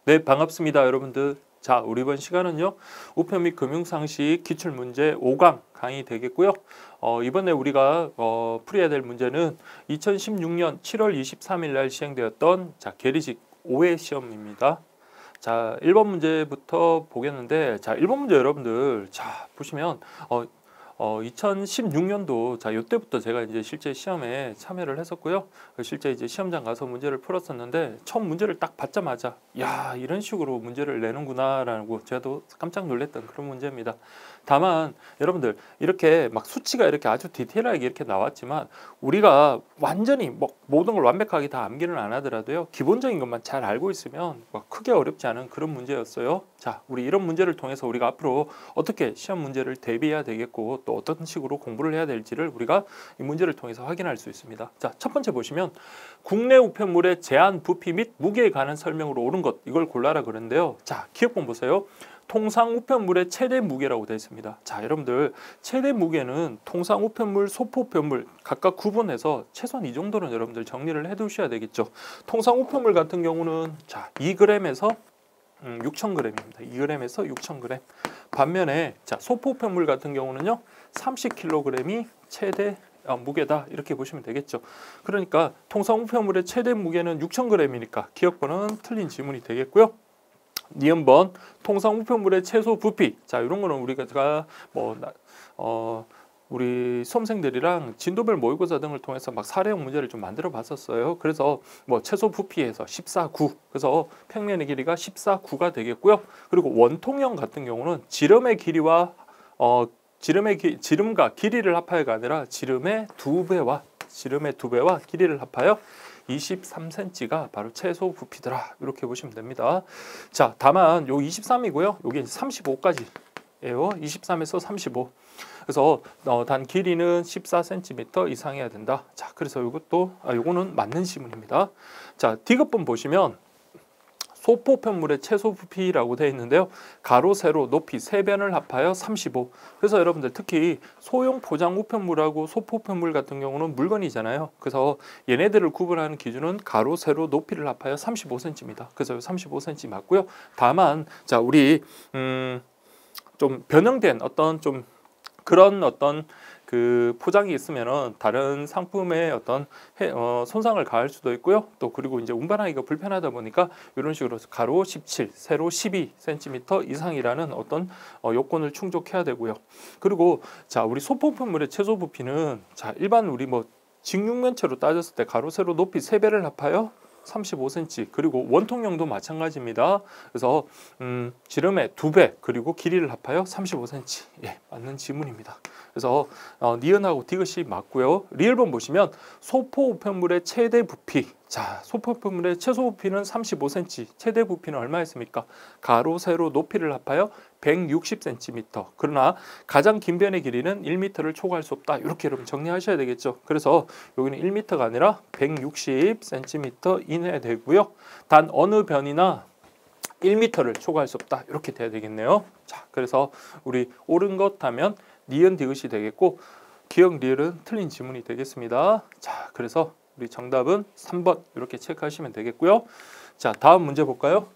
네, 반갑습니다, 여러분들. 자, 우리 이번 시간은요, 우편 및 금융상식 기출문제 5강 강의 되겠고요. 이번에 우리가 풀이해야 될 문제는 2016년 7월 23일 날 시행되었던 계리식 5회 시험입니다. 자, 1번 문제부터 보겠는데, 자, 1번 문제 여러분들, 자, 보시면 2016년도 요때부터 제가 이제 실제 시험에 참여를 했었고요. 실제 이제 시험장 가서 문제를 풀었었는데 처음 문제를 딱 받자마자 야, 이런 식으로 문제를 내는구나라고 저도 깜짝 놀랐던 그런 문제입니다. 다만 여러분들 이렇게 막 수치가 이렇게 아주 디테일하게 이렇게 나왔지만 우리가 완전히 뭐 모든 걸 완벽하게 다 암기는 안 하더라도요, 기본적인 것만 잘 알고 있으면 크게 어렵지 않은 그런 문제였어요. 자, 우리 이런 문제를 통해서 우리가 앞으로 어떻게 시험 문제를 대비해야 되겠고 또 어떤 식으로 공부를 해야 될지를 우리가 이 문제를 통해서 확인할 수 있습니다. 자, 첫 번째 보시면 국내 우편물의 제한 부피 및 무게에 관한 설명으로 옳은 것, 이걸 골라라 그랬는데요. 자, 기억본 보세요. 통상 우편물의 최대 무게라고 되어 있습니다. 자, 여러분들 최대 무게는 통상 우편물, 소포 우편물 각각 구분해서 최소한 이 정도는 여러분들 정리를 해 두셔야 되겠죠. 통상 우편물 같은 경우는 자, 2g에서 6,000g입니다. 2g에서 6,000g. 반면에 자, 소포 우편물 같은 경우는요, 30kg이 최대 무게다, 이렇게 보시면 되겠죠. 그러니까 통상 우편물의 최대 무게는 6,000g이니까 기억번은 틀린 지문이 되겠고요. 니은번 통상 우편물의 최소 부피. 자, 이런 거는 우리가 우리 수험생들이랑 진도별 모의고사 등을 통해서 막 사례형 문제를 좀 만들어 봤었어요. 그래서 최소 부피에서 14,9, 그래서 평면의 길이가 14,9가 되겠고요. 그리고 원통형 같은 경우는 지름의 길이와 지름과 길이를 합하여가 아니라 지름의 두 배와 길이를 합하여 23cm가 바로 최소 부피더라, 이렇게 보시면 됩니다. 자, 다만 요 23이고요. 요게 35까지예요. 23에서 35. 그래서 단 길이는 14cm 이상해야 된다. 자, 그래서 요거는 맞는 지문입니다. 자, D급본 보시면 소포 우편물의 최소 부피라고 되어 있는데요. 가로, 세로, 높이 세 변을 합하여 35. 그래서 여러분들 특히 소형 포장 우편물하고 소포 우편물 같은 경우는 물건이잖아요. 그래서 얘네들을 구분하는 기준은 가로, 세로, 높이를 합하여 35cm입니다. 그래서 35cm 맞고요. 다만 자, 우리 좀 변형된 그런 그 포장이 있으면은 다른 상품에 손상을 가할 수도 있고요. 또 그리고 이제 운반하기가 불편하다 보니까 이런 식으로 가로 17, 세로 12cm 이상이라는 요건을 충족해야 되고요. 그리고 자, 우리 소포 우편물의 최소 부피는 자, 일반 우리 직육면체로 따졌을 때 가로, 세로, 높이 세 배를 합하여 35cm, 그리고 원통형도 마찬가지입니다. 그래서 지름의 2배, 그리고 길이를 합하여 35cm. 예, 맞는 지문입니다. 그래서 니은하고 디귿이 맞고요. 리을본 보시면 소포 우편물의 최대 부피. 자, 소포 우편물의 최소 부피는 35cm, 최대 부피는 얼마였습니까? 가로, 세로, 높이를 합하여 160cm. 그러나 가장 긴 변의 길이는 1m를 초과할 수 없다, 이렇게 여러분 정리하셔야 되겠죠. 그래서 여기는 1m가 아니라 160cm 이내 되고요. 단 어느 변이나 1m를 초과할 수 없다, 이렇게 돼야 되겠네요. 자, 그래서 우리 옳은 것 하면 니은 디귿이 되겠고, 기억 리을은 틀린 지문이 되겠습니다. 자, 그래서 우리 정답은 3번 이렇게 체크하시면 되겠고요. 자, 다음 문제 볼까요?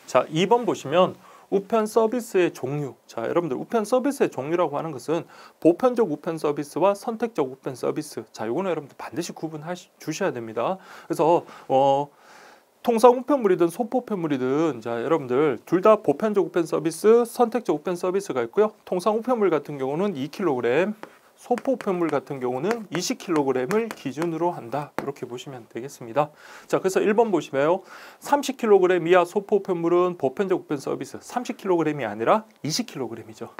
자, 2번 보시면 우편 서비스의 종류. 자, 여러분들 우편 서비스의 종류라고 하는 것은 보편적 우편 서비스와 선택적 우편 서비스. 자, 요거는 여러분들 반드시 주셔야 됩니다. 그래서 통상 우편물이든 소포 우편물이든 자, 여러분들 둘 다 보편적 우편 서비스, 선택적 우편 서비스가 있고요. 통상 우편물 같은 경우는 2kg, 소포 우편물 같은 경우는 20kg을 기준으로 한다, 이렇게 보시면 되겠습니다. 자, 그래서 1번 보시면요, 30kg 이하 소포 우편물은 보편적 우편 서비스, 30kg이 아니라 20kg이죠.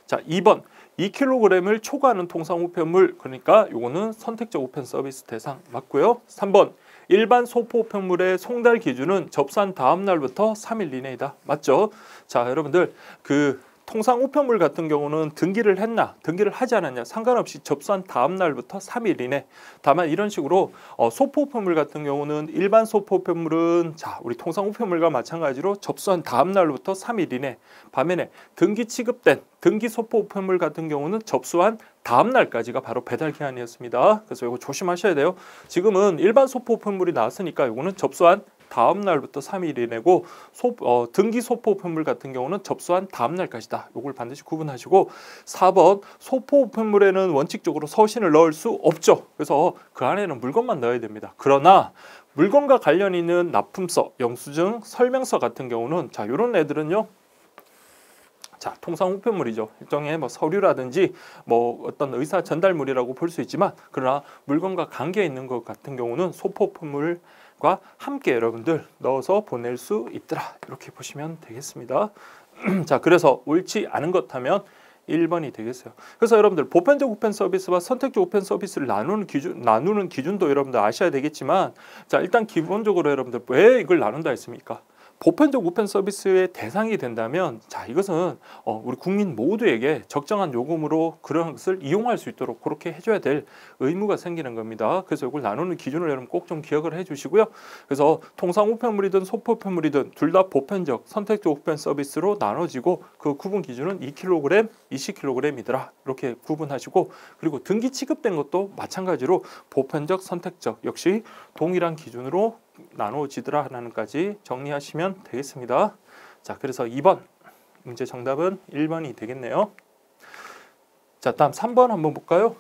자, 2번 2kg을 초과하는 통상 우편물, 그러니까 요거는 선택적 우편 서비스 대상 맞고요. 3번 일반 소포 우편물의 송달 기준은 접수한 다음 날부터 3일 이내이다, 맞죠? 자, 여러분들 그 통상 우편물 같은 경우는 등기를 했나 등기를 하지 않았냐 상관없이 접수한 다음 날부터 3일 이내. 다만 이런 식으로 소포 우편물 같은 경우는 일반 소포 우편물은 자 우리 통상 우편물과 마찬가지로 접수한 다음 날부터 3일 이내. 반면에 등기 취급된 등기 소포 우편물 같은 경우는 접수한 다음 날까지가 바로 배달 기한이었습니다. 그래서 이거 조심하셔야 돼요. 지금은 일반 소포 우편물이 나왔으니까 이거는 접수한 다음 날부터 3일 이내고 등기 소포 우편물 같은 경우는 접수한 다음 날까지다. 이걸 반드시 구분하시고 4번 소포 우편물에는 원칙적으로 서신을 넣을 수 없죠. 그래서 그 안에는 물건만 넣어야 됩니다. 그러나 물건과 관련 있는 납품서, 영수증, 설명서 같은 경우는 자 이런 애들은요. 자, 통상 우편물이죠. 일종의 뭐 서류라든지 뭐 어떤 의사 전달물이라고 볼 수 있지만 그러나 물건과 관계 있는 것 같은 경우는 소포 우편물과 함께 여러분들 넣어서 보낼 수 있더라. 이렇게 보시면 되겠습니다. 자, 그래서 옳지 않은 것 하면 1번이 되겠어요. 그래서 여러분들 보편적 우편 서비스와 선택적 우편 서비스를 나누는 기준도 여러분들 아셔야 되겠지만 자, 일단 기본적으로 여러분들 왜 이걸 나눈다 했습니까? 보편적 우편 서비스의 대상이 된다면 자 이것은 우리 국민 모두에게 적정한 요금으로 그런 것을 이용할 수 있도록 그렇게 해줘야 될 의무가 생기는 겁니다. 그래서 이걸 나누는 기준을 여러분 꼭 좀 기억을 해주시고요. 그래서 통상 우편물이든 소포 우편물이든 둘 다 보편적, 선택적 우편 서비스로 나눠지고 그 구분 기준은 2kg, 20kg이더라. 이렇게 구분하시고 그리고 등기 취급된 것도 마찬가지로 보편적, 선택적 역시 동일한 기준으로 나누어지더라 하나는까지 정리하시면 되겠습니다. 자, 그래서 2번 문제 정답은 1번이 되겠네요. 자, 다음 3번 한번 볼까요?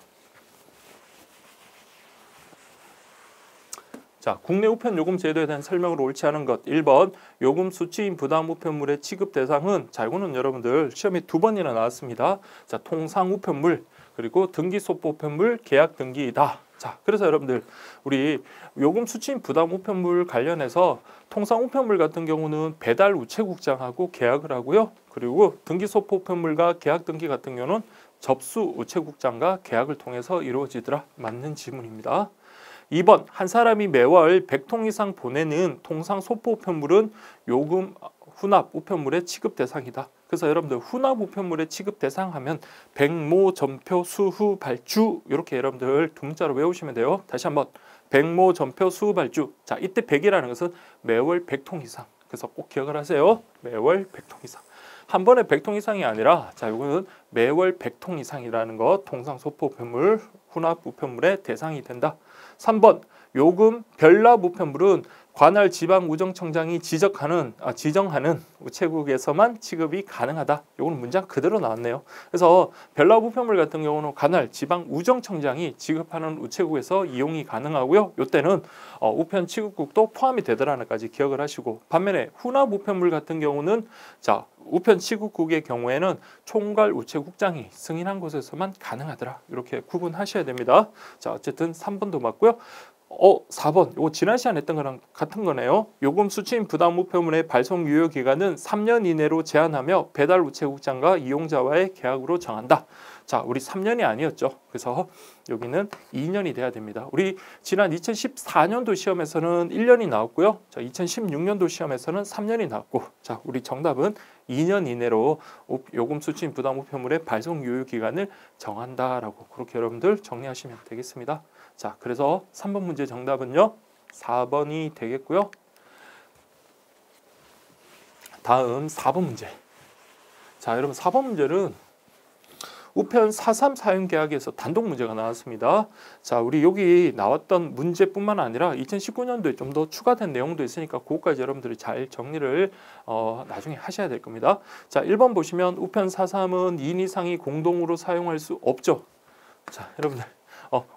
자, 국내 우편 요금 제도에 대한 설명으로 옳지 않은 것 1번 요금 수취인 부담 우편물의 취급 대상은 자, 이거는 여러분들 시험에 2번이나 나왔습니다. 자, 통상 우편물 그리고 등기 소포 우편물 계약 등기이다. 자, 그래서 여러분들 우리 요금 수취인 부담 우편물 관련해서 통상 우편물 같은 경우는 배달 우체국장하고 계약을 하고요. 그리고 등기 소포 우편물과 계약 등기 같은 경우는 접수 우체국장과 계약을 통해서 이루어지더라. 맞는 지문입니다. 2번 한 사람이 매월 100통 이상 보내는 통상 소포 우편물은 요금 혼합 우편물의 취급 대상이다. 그래서 여러분들 혼합 우편물의 취급 대상 하면 백모, 전표, 수후, 발주 이렇게 여러분들 두 문자로 외우시면 돼요. 다시 한번 백모, 전표, 수후, 발주. 자, 이때 100이라는 것은 매월 100통 이상. 그래서 꼭 기억을 하세요. 매월 100통 이상. 한 번에 100통 이상이 아니라 자, 이거는 매월 100통 이상이라는 것 통상 소포 우편물, 혼합 우편물의 대상이 된다. 3번 요금 별납 우편물은 관할 지방우정청장이 지정하는 우체국에서만 취급이 가능하다. 요거는 문장 그대로 나왔네요. 그래서 별납 우편물 같은 경우는 관할 지방우정청장이 지급하는 우체국에서 이용이 가능하고요. 요때는 우편 취급국도 포함이 되더라는까지 기억을 하시고 반면에 혼합 우편물 같은 경우는 자 우편 취급국의 경우에는 총괄 우체국장이 승인한 곳에서만 가능하더라. 이렇게 구분하셔야 됩니다. 자, 어쨌든 3번도 맞고요. 4번 이거 지난 시간에 했던 거랑 같은 거네요. 요금 수취인 부담 우편물의 발송 유효 기간은 3년 이내로 제한하며 배달 우체국장과 이용자와의 계약으로 정한다. 자, 우리 3년이 아니었죠. 그래서 여기는 2년이 돼야 됩니다. 우리 지난 2014년도 시험에서는 1년이 나왔고요. 자, 2016년도 시험에서는 3년이 나왔고 자, 우리 정답은 2년 이내로 요금 수취인 부담 우편물의 발송 유효 기간을 정한다라고 그렇게 여러분들 정리하시면 되겠습니다. 자, 그래서 3번 문제 정답은요. 4번이 되겠고요. 다음 4번 문제. 자, 여러분 4번 문제는 우편 4.3 사용계약에서 단독 문제가 나왔습니다. 자, 우리 여기 나왔던 문제뿐만 아니라 2019년도에 좀 더 추가된 내용도 있으니까 그것까지 여러분들이 잘 정리를 나중에 하셔야 될 겁니다. 자, 1번 보시면 우편 4.3은 2인 이상이 공동으로 사용할 수 없죠. 자, 여러분들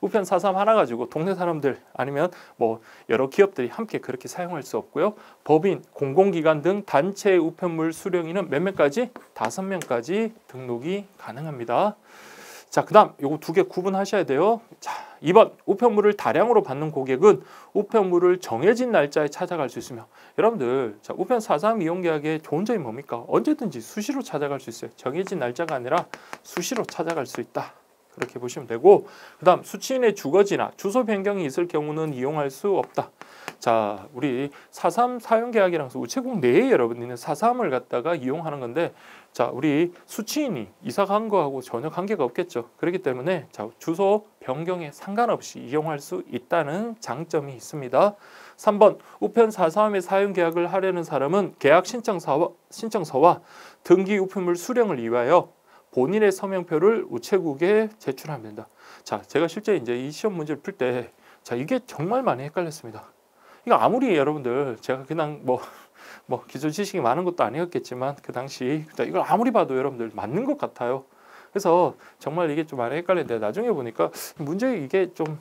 우편 4.3 하나 가지고 동네 사람들 아니면 뭐 여러 기업들이 함께 그렇게 사용할 수 없고요. 법인, 공공기관 등 단체 우편물 수령인은 몇 명까지? 5명까지 등록이 가능합니다. 자, 그 다음 요거 두 개 구분하셔야 돼요. 자, 2번 우편물을 다량으로 받는 고객은 우편물을 정해진 날짜에 찾아갈 수 있으며 여러분들 자, 우편 4.3 이용계약의 좋은 점이 뭡니까? 언제든지 수시로 찾아갈 수 있어요. 정해진 날짜가 아니라 수시로 찾아갈 수 있다. 그렇게 보시면 되고 그 다음 수취인의 주거지나 주소 변경이 있을 경우는 이용할 수 없다. 자, 우리 4.3 사용계약이랑 우체국 내에 여러분들은 4.3을 갖다가 이용하는 건데, 자, 우리 수취인이 이사 간 거하고 전혀 관계가 없겠죠. 그렇기 때문에 자, 주소 변경에 상관없이 이용할 수 있다는 장점이 있습니다. 3번 우편 4.3의 사용계약을 하려는 사람은 계약 신청서와 등기 우편물 수령을 위하여 본인의 서명표를 우체국에 제출하면 된다. 자, 제가 실제 이제 이 시험 문제를 풀 때, 자, 이게 정말 많이 헷갈렸습니다. 이거 아무리 여러분들 제가 그냥 뭐 기술 지식이 많은 것도 아니었겠지만 그 당시 이걸 아무리 봐도 여러분들 맞는 것 같아요. 그래서 정말 이게 좀 많이 헷갈리는데 나중에 보니까 문제 이게 좀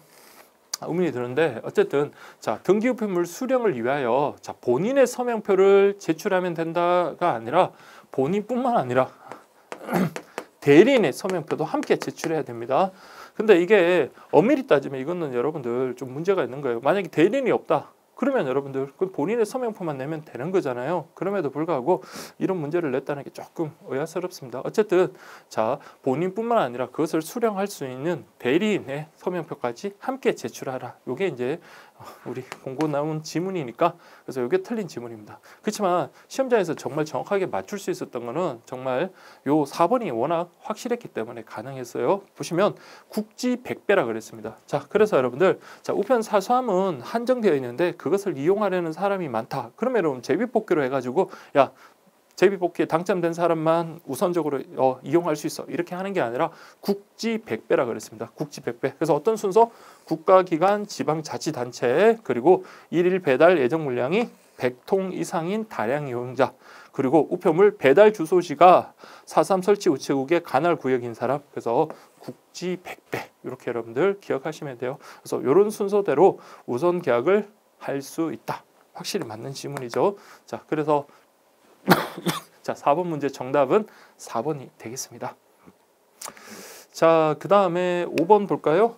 의문이 드는데 어쨌든 자, 등기우편물 수령을 위하여 자, 본인의 서명표를 제출하면 된다가 아니라 본인뿐만 아니라 대리인의 서명표도 함께 제출해야 됩니다. 근데 이게 엄밀히 따지면 이거는 여러분들 좀 문제가 있는 거예요. 만약에 대리인이 없다. 그러면 여러분들 본인의 서명표만 내면 되는 거잖아요. 그럼에도 불구하고 이런 문제를 냈다는 게 조금 의아스럽습니다. 어쨌든 자, 본인뿐만 아니라 그것을 수령할 수 있는 대리인의 서명표까지 함께 제출하라. 이게 이제 우리 공고 나온 지문이니까 그래서 이게 틀린 지문입니다. 그렇지만 시험장에서 정말 정확하게 맞출 수 있었던 거는 정말 요 4번이 워낙 확실했기 때문에 가능했어요. 보시면 국지 100배라 그랬습니다. 자, 그래서 여러분들 자, 우편 4.3은 한정되어 있는데 그것을 이용하려는 사람이 많다. 그러면 여러분 제비뽑기로 해가지고 야, 제비뽑기에 당첨된 사람만 우선적으로 이용할 수 있어. 이렇게 하는 게 아니라 국지 100배라 그랬습니다. 국지 100배. 그래서 어떤 순서? 국가기관, 지방자치단체, 그리고 일일 배달 예정 물량이 100통 이상인 다량 이용자, 그리고 우편물 배달 주소지가 4.3 설치 우체국의 관할 구역인 사람. 그래서 국지 100배 이렇게 여러분들 기억하시면 돼요. 그래서 이런 순서대로 우선 계약을 할 수 있다. 확실히 맞는 지문이죠. 자, 그래서 자, 4번 문제 정답은 4번이 되겠습니다. 자, 그 다음에 5번 볼까요?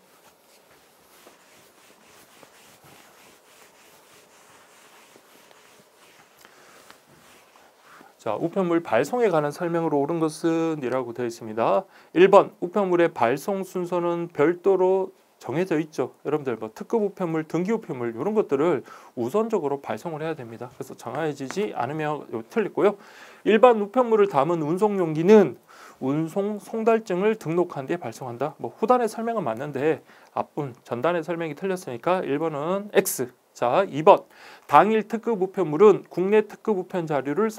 자, 우편물 발송에 관한 설명으로 옳은 것은 이라고 되어 있습니다. 1번 우편물의 발송 순서는 별도로 정해져 있죠. 여러분들 뭐 특급 우편물, 등기 우편물 이런 것들을 우선적으로 발송을 해야 됩니다. 그래서 정해지지 않으면 틀리고요. 일반 우편물을 담은 운송 용기는 운송 송달증을 등록한 뒤에 발송한다. 뭐 후단의 설명은 맞는데 앞분 전단의 설명이 틀렸으니까 1번은 X. 자, 2번 당일 특급 우편물은 국내 특급 우편 자료를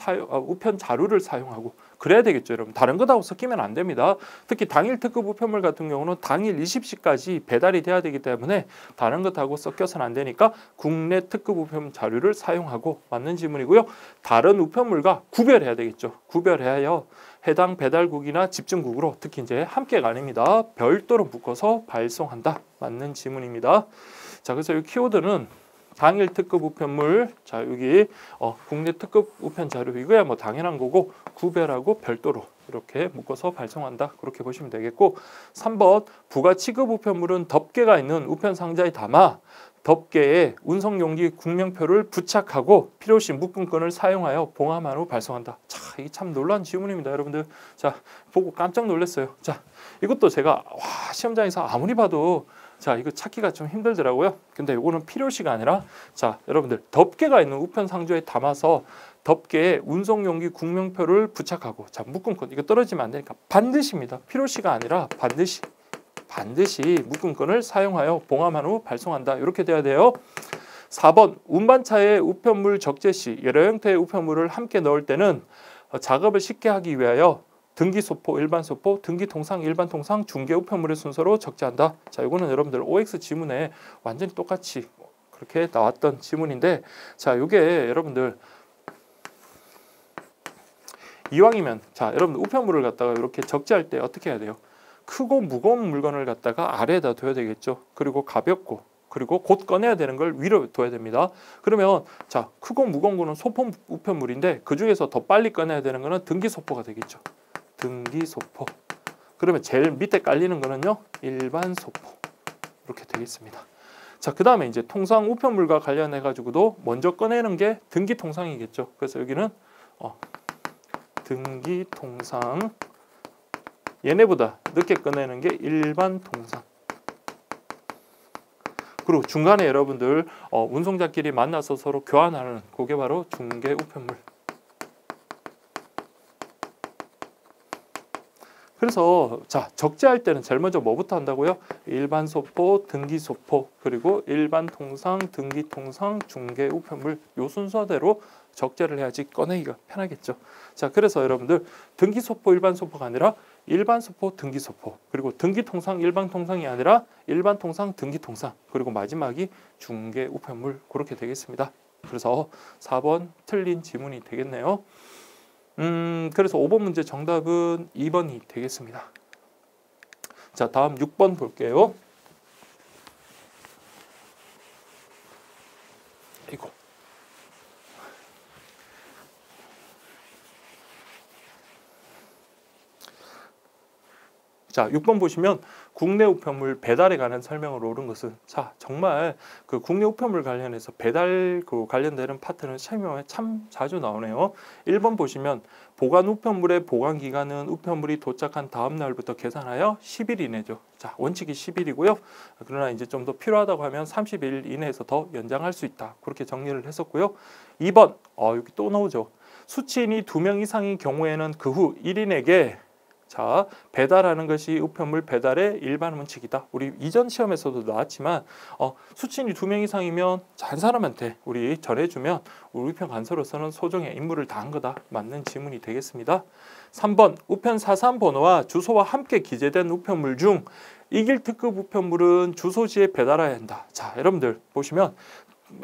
우편 자료를 사용하고 그래야 되겠죠, 여러분. 다른 것하고 섞이면 안 됩니다. 특히 당일 특급 우편물 같은 경우는 당일 20시까지 배달이 돼야 되기 때문에 다른 것하고 섞여서는 안 되니까 국내 특급 우편 자료를 사용하고 맞는 지문이고요. 다른 우편물과 구별해야 되겠죠. 구별해야 해당 배달국이나 집중국으로 특히 이제 함께가 아닙니다. 별도로 묶어서 발송한다. 맞는 지문입니다. 자, 그래서 이 키워드는 당일 특급 우편물, 자 여기 국내 특급 우편 자료 이거야 뭐 당연한 거고 구별하고 별도로 이렇게 묶어서 발송한다 그렇게 보시면 되겠고 3번 부가 취급 우편물은 덮개가 있는 우편 상자에 담아 덮개에 운송 용기 국명표를 부착하고 필요시 묶음끈을 사용하여 봉함한 후 발송한다. 자, 이게 참 놀라운 지문입니다, 여러분들. 자, 보고 깜짝 놀랐어요. 자, 이것도 제가 시험장에서 아무리 봐도 자, 이거 찾기가 좀 힘들더라고요. 근데 이거는 필요시가 아니라 자, 여러분들 덮개가 있는 우편 상자에 담아서 덮개에 운송 용기 국명표를 부착하고 자, 묶음끈 이거 떨어지면 안 되니까 반드시입니다. 필요시가 아니라 반드시 묶음끈을 사용하여 봉함한 후 발송한다. 이렇게 돼야 돼요. 4번 운반차에 우편물 적재 시 여러 형태의 우편물을 함께 넣을 때는 작업을 쉽게 하기 위하여 등기소포, 일반소포, 등기통상, 일반통상, 중개 우편물의 순서로 적재한다. 자, 이거는 여러분들 OX 지문에 완전히 똑같이 그렇게 나왔던 지문인데 자, 이게 여러분들 이왕이면 자, 여러분들 우편물을 갖다가 이렇게 적재할 때 어떻게 해야 돼요? 크고 무거운 물건을 갖다가 아래에다 둬야 되겠죠. 그리고 가볍고 그리고 곧 꺼내야 되는 걸 위로 둬야 됩니다. 그러면 자, 크고 무거운 거는 소포 우편물인데 그 중에서 더 빨리 꺼내야 되는 거는 등기소포가 되겠죠. 등기소포. 그러면 제일 밑에 깔리는 거는요, 일반소포. 이렇게 되겠습니다. 자, 그 다음에 이제 통상 우편물과 관련해 가지고도 먼저 꺼내는 게 등기통상이겠죠. 그래서 여기는 등기통상. 얘네보다 늦게 꺼내는 게 일반통상. 그리고 중간에 여러분들 운송자끼리 만나서 서로 교환하는 그게 바로 중개 우편물. 그래서 자, 적재할 때는 제일 먼저 뭐부터 한다고요? 일반 소포, 등기 소포, 그리고 일반 통상, 등기 통상, 중개 우편물 요 순서대로 적재를 해야지 꺼내기가 편하겠죠. 자, 그래서 여러분들 등기 소포, 일반 소포가 아니라 일반 소포, 등기 소포, 그리고 등기 통상, 일반 통상이 아니라 일반 통상, 등기 통상, 그리고 마지막이 중개 우편물 그렇게 되겠습니다. 그래서 4번 틀린 지문이 되겠네요. 그래서 5번 문제 정답은 2번이 되겠습니다. 자, 다음 6번 볼게요. 이거. 자, 6번 보시면 국내 우편물 배달에 관한 설명으로 옳은 것은, 자, 정말 그 국내 우편물 관련해서 배달 그 관련되는 파트는 설명에 참 자주 나오네요. 1번 보시면 보관 우편물의 보관 기간은 우편물이 도착한 다음 날부터 계산하여 10일 이내죠. 자, 원칙이 10일이고요. 그러나 이제 좀 더 필요하다고 하면 30일 이내에서 더 연장할 수 있다. 그렇게 정리를 했었고요. 2번, 여기 또 나오죠. 수취인이 2명 이상인 경우에는 그 후 1인에게 자, 배달하는 것이 우편물 배달의 일반 원칙이다. 우리 이전 시험에서도 나왔지만 수취인이 2명 이상이면 한 사람한테 우리 전해주면 우리 우편 간서로서는 소정의 임무를 다한 거다. 맞는 지문이 되겠습니다. 3번 우편 사산 번호와 주소와 함께 기재된 우편물 중 이길 특급 우편물은 주소지에 배달해야 한다. 자, 여러분들 보시면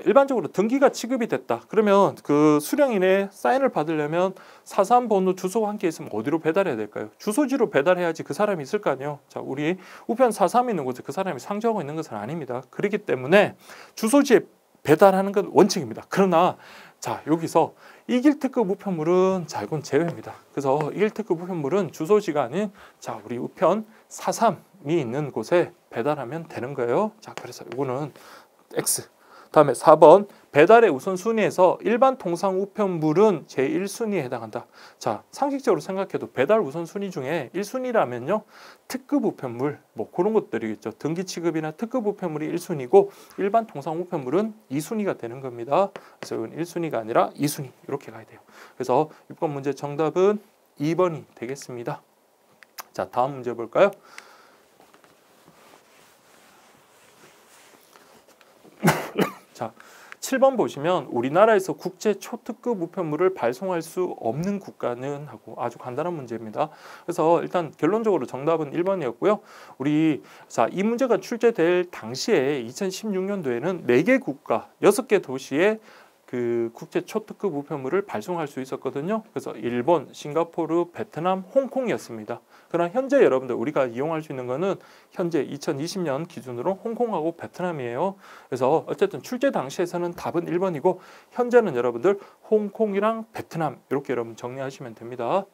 일반적으로 등기가 취급이 됐다. 그러면 그 수령인의 사인을 받으려면 사산 번호 주소와 함께 있으면 어디로 배달해야 될까요? 주소지로 배달해야지 그 사람이 있을 거 아니에요. 자, 우리 우편 사삼이 있는 곳에 그 사람이 상주하고 있는 것은 아닙니다. 그렇기 때문에 주소지에 배달하는 건 원칙입니다. 그러나 자, 여기서 이길 특급 우편물은 자, 이건 제외입니다. 그래서 이길 특급 우편물은 주소지가 아닌 자, 우리 우편 사삼이 있는 곳에 배달하면 되는 거예요. 자, 그래서 이거는 X. 다음에 4번 배달의 우선순위에서 일반 통상 우편물은 제1순위에 해당한다. 자, 상식적으로 생각해도 배달 우선순위 중에 1순위라면요. 특급 우편물 뭐 그런 것들이겠죠. 등기 취급이나 특급 우편물이 1순위고 일반 통상 우편물은 2순위가 되는 겁니다. 그래서 이건 1순위가 아니라 2순위 이렇게 가야 돼요. 그래서 6번 문제 정답은 2번이 되겠습니다. 자, 다음 문제 볼까요? 자, 7번 보시면 우리나라에서 국제 초특급 우편물을 발송할 수 없는 국가는 하고 아주 간단한 문제입니다. 그래서 일단 결론적으로 정답은 1번이었고요. 우리 자, 이 문제가 출제될 당시에 2016년도에는 4개 국가, 6개 도시에 그 국제 초특급 우편물을 발송할 수 있었거든요. 그래서 일본, 싱가포르, 베트남, 홍콩이었습니다. 그러나 현재 여러분들 우리가 이용할 수 있는 거는 현재 2020년 기준으로 홍콩하고 베트남이에요. 그래서 어쨌든 출제 당시에서는 답은 1번이고 현재는 여러분들 홍콩이랑 베트남 이렇게 여러분 정리하시면 됩니다.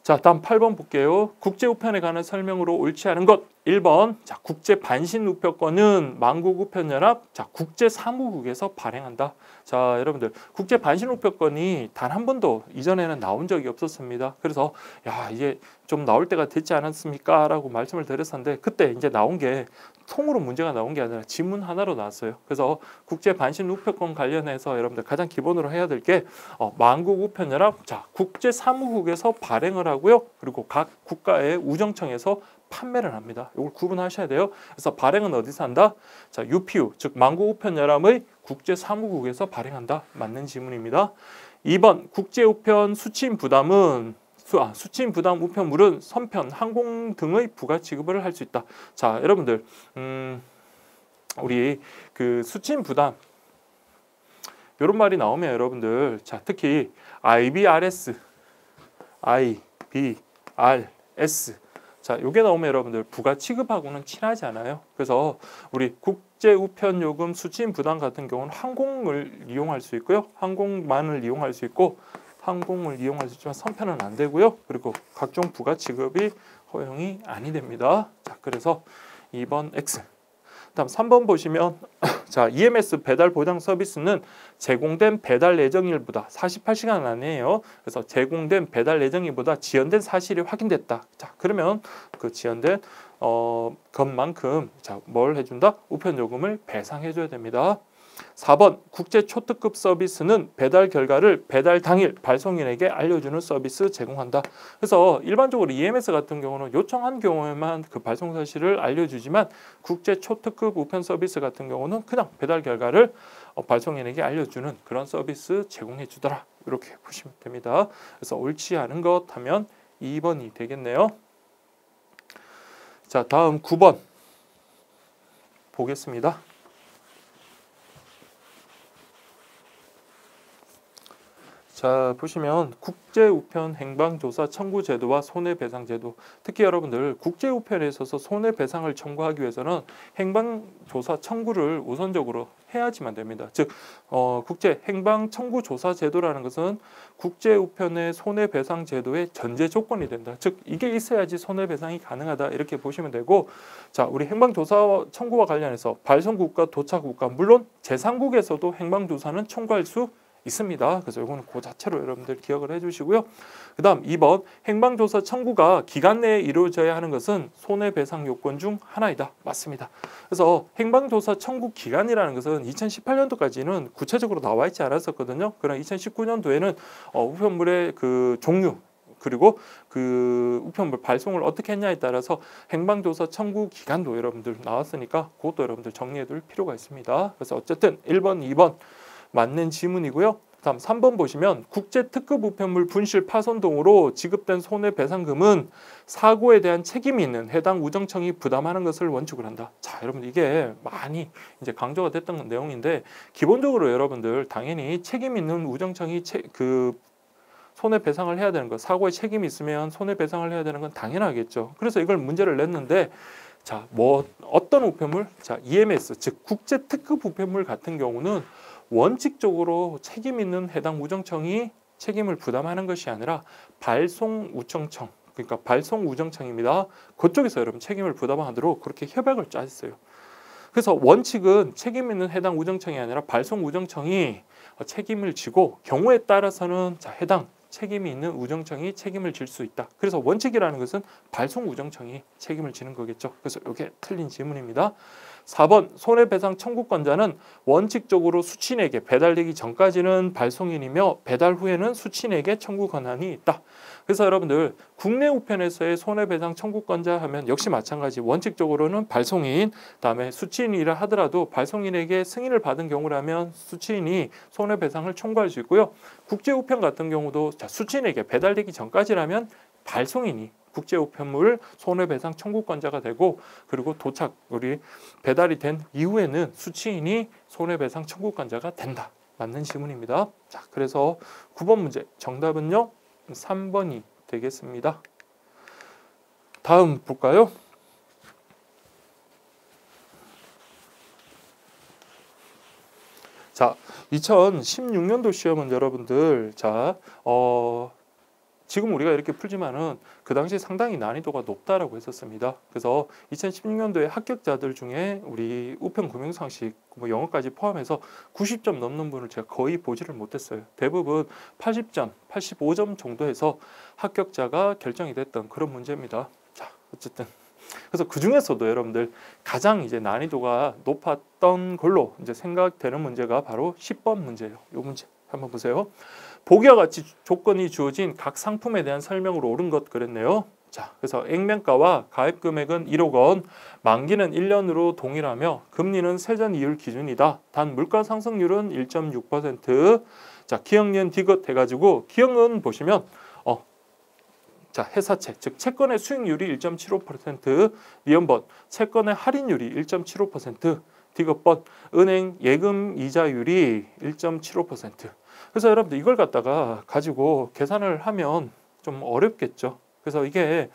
자, 다음 8번 볼게요. 국제 우편에 관한 설명으로 옳지 않은 것 1번. 자, 국제 반신 우편권은 만국 우편연합 자, 국제 사무국에서 발행한다. 자, 여러분들 국제 반신 우편권이 단 한 번도 이전에는 나온 적이 없었습니다. 그래서 야, 이제 좀 나올 때가 됐지 않았습니까? 라고 말씀을 드렸었는데 그때 이제 나온 게 통으로 문제가 나온 게 아니라 지문 하나로 나왔어요. 그래서 국제 반신 우편권 관련해서 여러분들 가장 기본으로 해야 될 게 만국 우편연합 자, 국제 사무국에서 발행을 하고요. 그리고 각 국가의 우정청에서 판매를 합니다. 이걸 구분하셔야 돼요. 그래서 발행은 어디서 한다? 자, UPU 즉 만국 우편연합의 국제 사무국에서 발행한다. 맞는 지문입니다. 2번 국제 우편 수취인 부담은 수취인 부담 우편물은 선편, 항공 등의 부가 지급을 할 수 있다. 자, 여러분들 우리 그 수취인 부담 이런 말이 나오면 여러분들 자, 특히 IBRS 자, 요게 나오면 여러분들 부가 취급하고는 친하지 않아요. 그래서 우리 국제 우편 요금 수취인 부담 같은 경우는 항공을 이용할 수 있고요. 항공만을 이용할 수 있고 항공을 이용할 수 있지만 선편은 안 되고요. 그리고 각종 부가 지급이 허용이 아니 됩니다. 자, 그래서 2번 X. 다음 3번 보시면 자, EMS 배달 보장 서비스는 제공된 배달 예정일보다 48시간 안에요. 그래서 제공된 배달 예정일보다 지연된 사실이 확인됐다. 자, 그러면 그 지연된 것만큼 자, 뭘 해준다? 우편 요금을 배상해줘야 됩니다. 4번 국제 초특급 서비스는 배달 결과를 배달 당일 발송인에게 알려주는 서비스 제공한다. 그래서 일반적으로 EMS 같은 경우는 요청한 경우에만 그 발송 사실을 알려주지만 국제 초특급 우편 서비스 같은 경우는 그냥 배달 결과를 발송인에게 알려주는 그런 서비스 제공해 주더라. 이렇게 보시면 됩니다. 그래서 옳지 않은 것 하면 2번이 되겠네요. 자, 다음 9번 보겠습니다. 자, 보시면 국제우편 행방조사 청구제도와 손해배상제도, 특히 여러분들 국제우편에 있어서 손해배상을 청구하기 위해서는 행방조사 청구를 우선적으로 해야지만 됩니다. 즉 국제 행방청구조사제도라는 것은 국제우편의 손해배상제도의 전제 조건이 된다. 즉 이게 있어야지 손해배상이 가능하다, 이렇게 보시면 되고, 자, 우리 행방조사 청구와 관련해서 발송국과 도착국가, 물론 제3국에서도 행방조사는 청구할 수 있습니다. 그래서 이거는 그 자체로 여러분들 기억을 해주시고요. 그 다음 2번 행방조사 청구가 기간 내에 이루어져야 하는 것은 손해배상 요건 중 하나이다. 맞습니다. 그래서 행방조사 청구 기간이라는 것은 2018년도까지는 구체적으로 나와 있지 않았었거든요. 그럼 2019년도에는 우편물의 그 종류, 그리고 그 우편물 발송을 어떻게 했냐에 따라서 행방조사 청구 기간도 여러분들 나왔으니까 그것도 여러분들 정리해둘 필요가 있습니다. 그래서 어쨌든 1번, 2번 맞는 지문이고요. 다음 3번 보시면 국제 특급 우편물 분실 파손 등으로 지급된 손해배상금은 사고에 대한 책임이 있는 해당 우정청이 부담하는 것을 원칙으로 한다. 자, 여러분 이게 많이 이제 강조가 됐던 내용인데, 기본적으로 여러분들 당연히 책임 있는 우정청이 그 손해배상을 해야 되는 것, 사고에 책임이 있으면 손해배상을 해야 되는 건 당연하겠죠. 그래서 이걸 문제를 냈는데, 자, 어떤 우편물? 자, EMS, 즉 국제 특급 우편물 같은 경우는 원칙적으로 책임 있는 해당 우정청이 책임을 부담하는 것이 아니라 발송우정청, 그러니까 발송우정청입니다. 그쪽에서 여러분 책임을 부담하도록 그렇게 협약을 짜셨어요. 그래서 원칙은 책임 있는 해당 우정청이 아니라 발송우정청이 책임을 지고, 경우에 따라서는 자, 해당 책임이 있는 우정청이 책임을 질 수 있다. 그래서 원칙이라는 것은 발송우정청이 책임을 지는 거겠죠. 그래서 이게 틀린 질문입니다. 4번 손해배상 청구권자는 원칙적으로 수취인에게 배달되기 전까지는 발송인이며 배달 후에는 수취인에게 청구 권한이 있다. 그래서 여러분들 국내 우편에서의 손해배상 청구권자 하면 역시 마찬가지, 원칙적으로는 발송인, 다음에 수취인이라 하더라도 발송인에게 승인을 받은 경우라면 수취인이 손해배상을 청구할 수 있고요. 국제 우편 같은 경우도 자, 수취인에게 배달되기 전까지라면 발송인이 국제우편물 손해배상 청구권자가 되고, 그리고 우리 배달이 된 이후에는 수취인이 손해배상 청구권자가 된다. 맞는 질문입니다. 자, 그래서 9번 문제 정답은요 3번이 되겠습니다. 다음 볼까요? 자, 2016년도 시험은 여러분들 자, 지금 우리가 이렇게 풀지만은 그 당시 상당히 난이도가 높다라고 했었습니다. 그래서 2016년도에 합격자들 중에 우리 우편 금융상식 뭐 영어까지 포함해서 90점 넘는 분을 제가 거의 보지를 못했어요. 대부분 80점, 85점 정도에서 합격자가 결정이 됐던 그런 문제입니다. 자, 어쨌든 그래서 그 중에서도 여러분들 가장 이제 난이도가 높았던 걸로 이제 생각되는 문제가 바로 10번 문제예요. 이 문제 한번 보세요. 보기와 같이 조건이 주어진 각 상품에 대한 설명으로 옳은 것 그랬네요. 자, 그래서 액면가와 가입 금액은 1억 원, 만기는 1년으로 동일하며 금리는 세전 이율 기준이다. 단 물가 상승률은 1.6%. 자, 기형년 디귿 해가지고 기형은 보시면 자, 회사채, 즉 채권의 수익률이 1.75%, 니은번 채권의 할인율이 1.75%, 디귿번 은행 예금 이자율이 1.75%. 그래서 여러분들 이걸 갖다가 가지고 계산을 하면 좀 어렵겠죠. 그래서 이게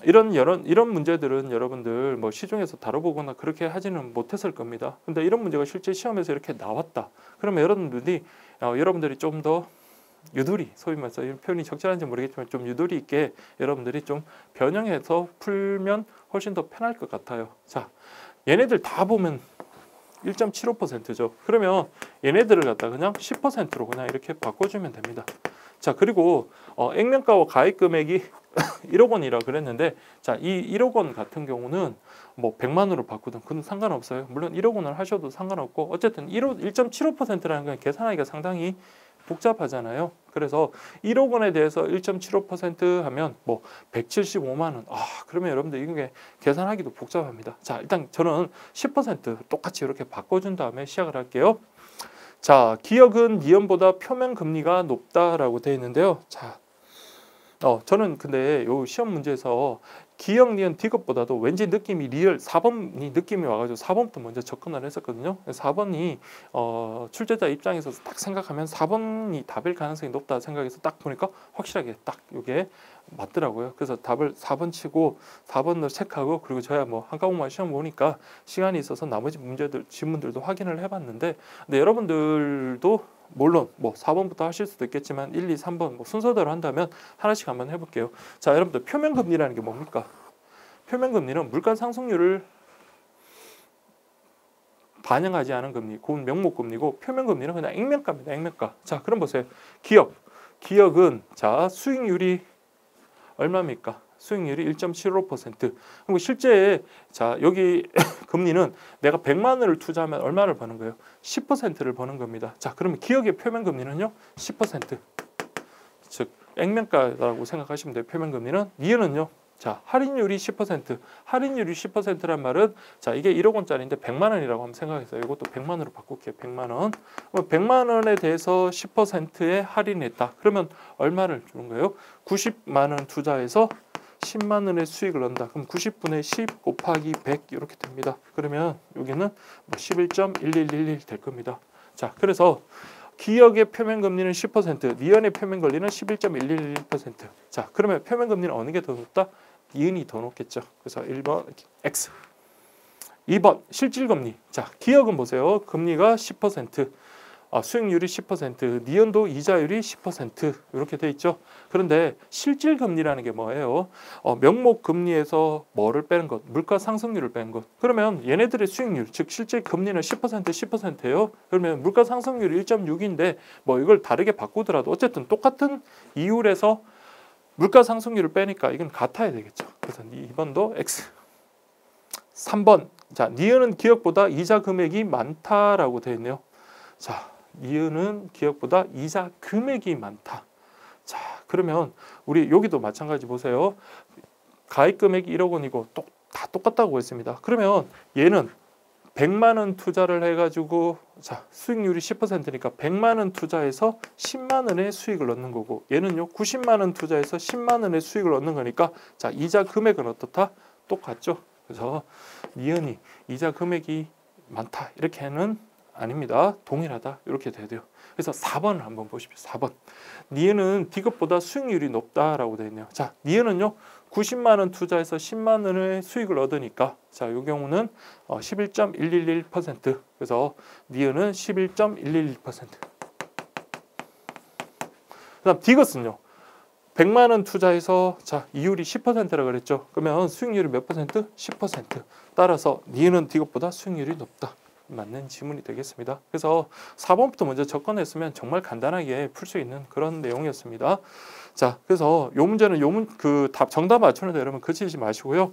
이런 문제들은 여러분들 뭐 시중에서 다뤄보거나 그렇게 하지는 못했을 겁니다. 근데 이런 문제가 실제 시험에서 이렇게 나왔다. 그러면 여러분들이 좀 더 유도리, 소위 말해서 이 표현이 적절한지 모르겠지만 좀 유도리 있게 여러분들이 좀 변형해서 풀면 훨씬 더 편할 것 같아요. 자, 얘네들 다 보면 1.75%죠. 그러면 얘네들을 갖다 그냥 10%로 그냥 이렇게 바꿔주면 됩니다. 자, 그리고 액면가와 가입 금액이 1억 원이라 그랬는데 자, 이 1억 원 같은 경우는 뭐 100만 원으로 바꾸든 그건 상관없어요. 물론 1억 원을 하셔도 상관없고 어쨌든 1.75%라는 건 계산하기가 상당히 복잡하잖아요. 그래서 1억 원에 대해서 1.75% 하면 뭐 175만 원. 그러면 여러분들 이게 계산하기도 복잡합니다. 자, 일단 저는 10% 똑같이 이렇게 바꿔준 다음에 시작을 할게요. 자, 기억은 니은보다 표면 금리가 높다라고 되어 있는데요. 자, 저는 근데 요 시험 문제에서 기억, 니은, 디귿보다도 왠지 느낌이 리얼 4번이 느낌이 와가지고 4번부터 먼저 접근을 했었거든요. 4번이 출제자 입장에서 딱 생각하면 4번이 답일 가능성이 높다 생각해서 딱 보니까 확실하게 딱 이게 맞더라고요. 그래서 답을 4번 치고 4번을 체크하고 그리고 저야 뭐 한 과목만 시험 보니까 시간이 있어서 나머지 문제들 지문들도 확인을 해봤는데 근데 여러분들도 물론 뭐 4번부터 하실 수도 있겠지만 1, 2, 3번 뭐 순서대로 한다면 하나씩 한번 해볼게요. 자, 여러분들 표면금리라는 게 뭡니까? 표면금리는 물가 상승률을 반영하지 않은 금리, 그건 명목금리고 표면금리는 그냥 액면가입니다. 액면가. 자, 그럼 보세요. 기억은 자 수익률이 얼마입니까? 수익률이 1.75%. 그리고 실제 자 여기 금리는 내가 100만 원을 투자하면 얼마를 버는 거예요? 10%를 버는 겁니다. 자, 그러면 기억의 표면 금리는요? 10%. 즉 액면가라고 생각하시면 돼요. 표면 금리는. 니은은요? 자, 할인율이 10%. 할인율이 10%란 말은 자, 이게 1억 원짜리인데 100만 원이라고 한번 생각했어요. 이것도 100만 원으로 바꿀게요. 100만 원. 100만 원에 대해서 10%의 할인했다. 그러면 얼마를 주는 거예요? 90만 원 투자해서 10만 원의 수익을 얻는다. 그럼 90분의 10 곱하기 100 이렇게 됩니다. 그러면 여기는 뭐 11.1111 될 겁니다. 자, 그래서 기억의 표면 금리는 10%, 니은의 표면 금리는 11.11%. 자, 그러면 표면 금리는 어느 게 더 높다? 니은이 더 높겠죠. 그래서 1번 X. 2번 실질 금리. 자, 기억은 보세요. 금리가 10%. 수익률이 10%, 니은도 이자율이 10% 이렇게 돼 있죠. 그런데 실질 금리라는 게 뭐예요? 명목 금리에서 뭐를 빼는 것? 물가 상승률을 빼는 것. 그러면 얘네들의 수익률, 즉 실제 금리는 10%예요. 그러면 물가 상승률이 1.6인데 뭐 이걸 다르게 바꾸더라도 어쨌든 똑같은 이율에서 물가 상승률을 빼니까 이건 같아야 되겠죠. 그래서 2번도 X. 3번. 자, 니은은 기억보다 이자 금액이 많다라고 되어 있네요. 자, 니은은 기억보다 이자 금액이 많다. 자, 그러면 우리 여기도 마찬가지 보세요. 가입 금액이 1억 원이고 다 똑같다고 했습니다. 그러면 얘는 100만 원 투자를 해가지고 자 수익률이 10%니까 100만 원 투자해서 10만 원의 수익을 얻는 거고 얘는요 90만 원 투자해서 10만 원의 수익을 얻는 거니까 자 이자 금액은 어떻다? 똑같죠. 그래서 니은이 이자 금액이 많다 이렇게는 아닙니다. 동일하다 이렇게 돼야 돼요. 그래서 4번을 한번 보십시오. 4번 니은은 디귿보다 수익률이 높다라고 되어 있네요. 자 니은은요 90만 원 투자해서 10만 원의 수익을 얻으니까 자 이 경우는 11.111% 그래서 니은은 11.111%. 그다음 디귿은요 100만 원 투자해서 자 이율이 10%라고 그랬죠. 그러면 수익률이 몇 퍼센트? 10%. 따라서 니은은 디귿보다 수익률이 높다. 맞는 지문이 되겠습니다. 그래서 4번부터 먼저 접근했으면 정말 간단하게 풀 수 있는 그런 내용이었습니다. 자, 그래서 요 문제는 답 정답 맞추는데 여러분 그치지 마시고요.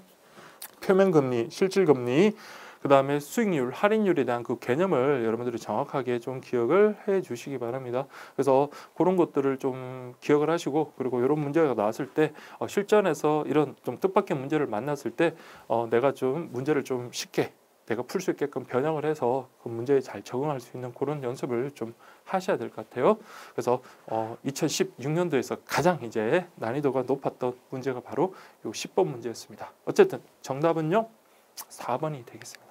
표면금리, 실질금리, 그 다음에 수익률, 할인율에 대한 그 개념을 여러분들이 정확하게 좀 기억을 해 주시기 바랍니다. 그래서 그런 것들을 좀 기억을 하시고 그리고 이런 문제가 나왔을 때 실전에서 이런 좀 뜻밖의 문제를 만났을 때 내가 좀 문제를 좀 쉽게 내가 풀 수 있게끔 변형을 해서 그 문제에 잘 적응할 수 있는 그런 연습을 좀 하셔야 될 것 같아요. 그래서 2016년도에서 가장 이제 난이도가 높았던 문제가 바로 이 10번 문제였습니다. 어쨌든 정답은요 4번이 되겠습니다.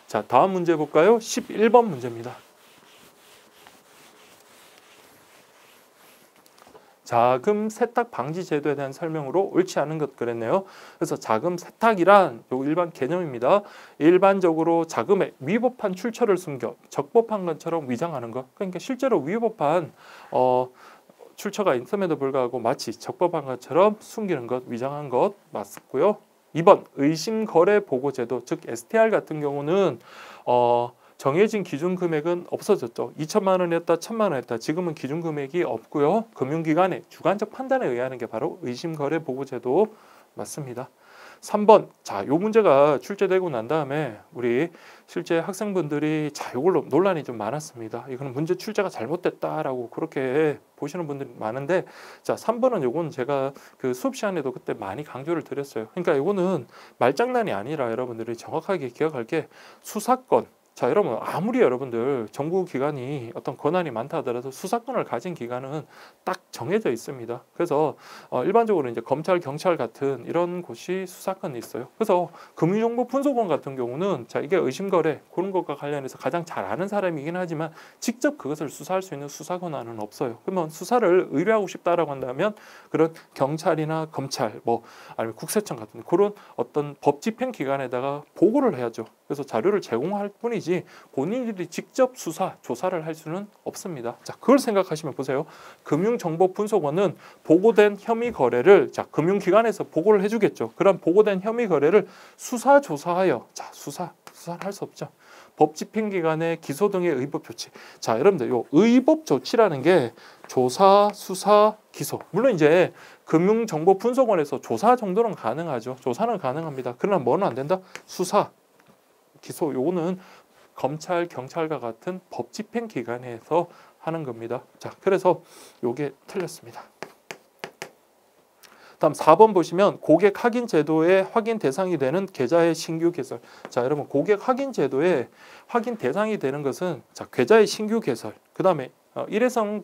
자, 다음 문제 볼까요? 11번 문제입니다. 자금 세탁 방지 제도에 대한 설명으로 옳지 않은 것 그랬네요. 그래서 자금 세탁이란 요 일반 개념입니다. 일반적으로 자금에 위법한 출처를 숨겨 적법한 것처럼 위장하는 것. 그러니까 실제로 위법한 출처가 있음에도 불구하고 마치 적법한 것처럼 숨기는 것, 위장한 것 맞고요. 2번 의심거래 보고제도 즉 STR 같은 경우는 정해진 기준 금액은 없어졌죠. 2천만 원이었다, 1천만 원이었다. 지금은 기준 금액이 없고요. 금융기관의 주관적 판단에 의하는 게 바로 의심거래 보고제도 맞습니다. 3번. 자, 요 문제가 출제되고 난 다음에 우리 실제 학생분들이 자, 요걸로 논란이 좀 많았습니다. 이거는 문제 출제가 잘못됐다라고 그렇게 보시는 분들이 많은데, 자, 3번은 요건 제가 그 수업 시간에도 그때 많이 강조를 드렸어요. 그러니까 요거는 말장난이 아니라 여러분들이 정확하게 기억할 게 수사권. 자, 여러분 아무리 여러분들 정부기관이 어떤 권한이 많다 하더라도 수사권을 가진 기관은 딱 정해져 있습니다. 그래서 일반적으로 이제 검찰, 경찰 같은 이런 곳이 수사권이 있어요. 그래서 금융정보분석원 같은 경우는 자, 이게 의심거래 그런 것과 관련해서 가장 잘 아는 사람이긴 하지만 직접 그것을 수사할 수 있는 수사 권한은 없어요. 그러면 수사를 의뢰하고 싶다라고 한다면 그런 경찰이나 검찰 뭐 아니면 국세청 같은 그런 어떤 법 집행 기관에다가 보고를 해야죠. 그래서 자료를 제공할 뿐이지 본인들이 직접 수사, 조사를 할 수는 없습니다. 자, 그걸 생각하시면 보세요. 금융정보분석원은 보고된 혐의 거래를 자, 금융기관에서 보고를 해주겠죠. 그런 보고된 혐의 거래를 수사, 조사하여 자, 수사를 할 수 없죠. 법 집행기관의 기소 등의 의법 조치. 자, 여러분들 요 의법 조치라는 게 조사, 수사, 기소. 물론 이제 금융정보분석원에서 조사 정도는 가능하죠. 조사는 가능합니다. 그러나 뭐는 안 된다? 수사, 기소. 요거는 검찰, 경찰과 같은 법 집행 기관에서 하는 겁니다. 자, 그래서 요게 틀렸습니다. 다음 4번 보시면 고객 확인 제도의 확인 대상이 되는 계좌의 신규 개설. 자, 여러분 고객 확인 제도의 확인 대상이 되는 것은 자, 계좌의 신규 개설. 그다음에 일회성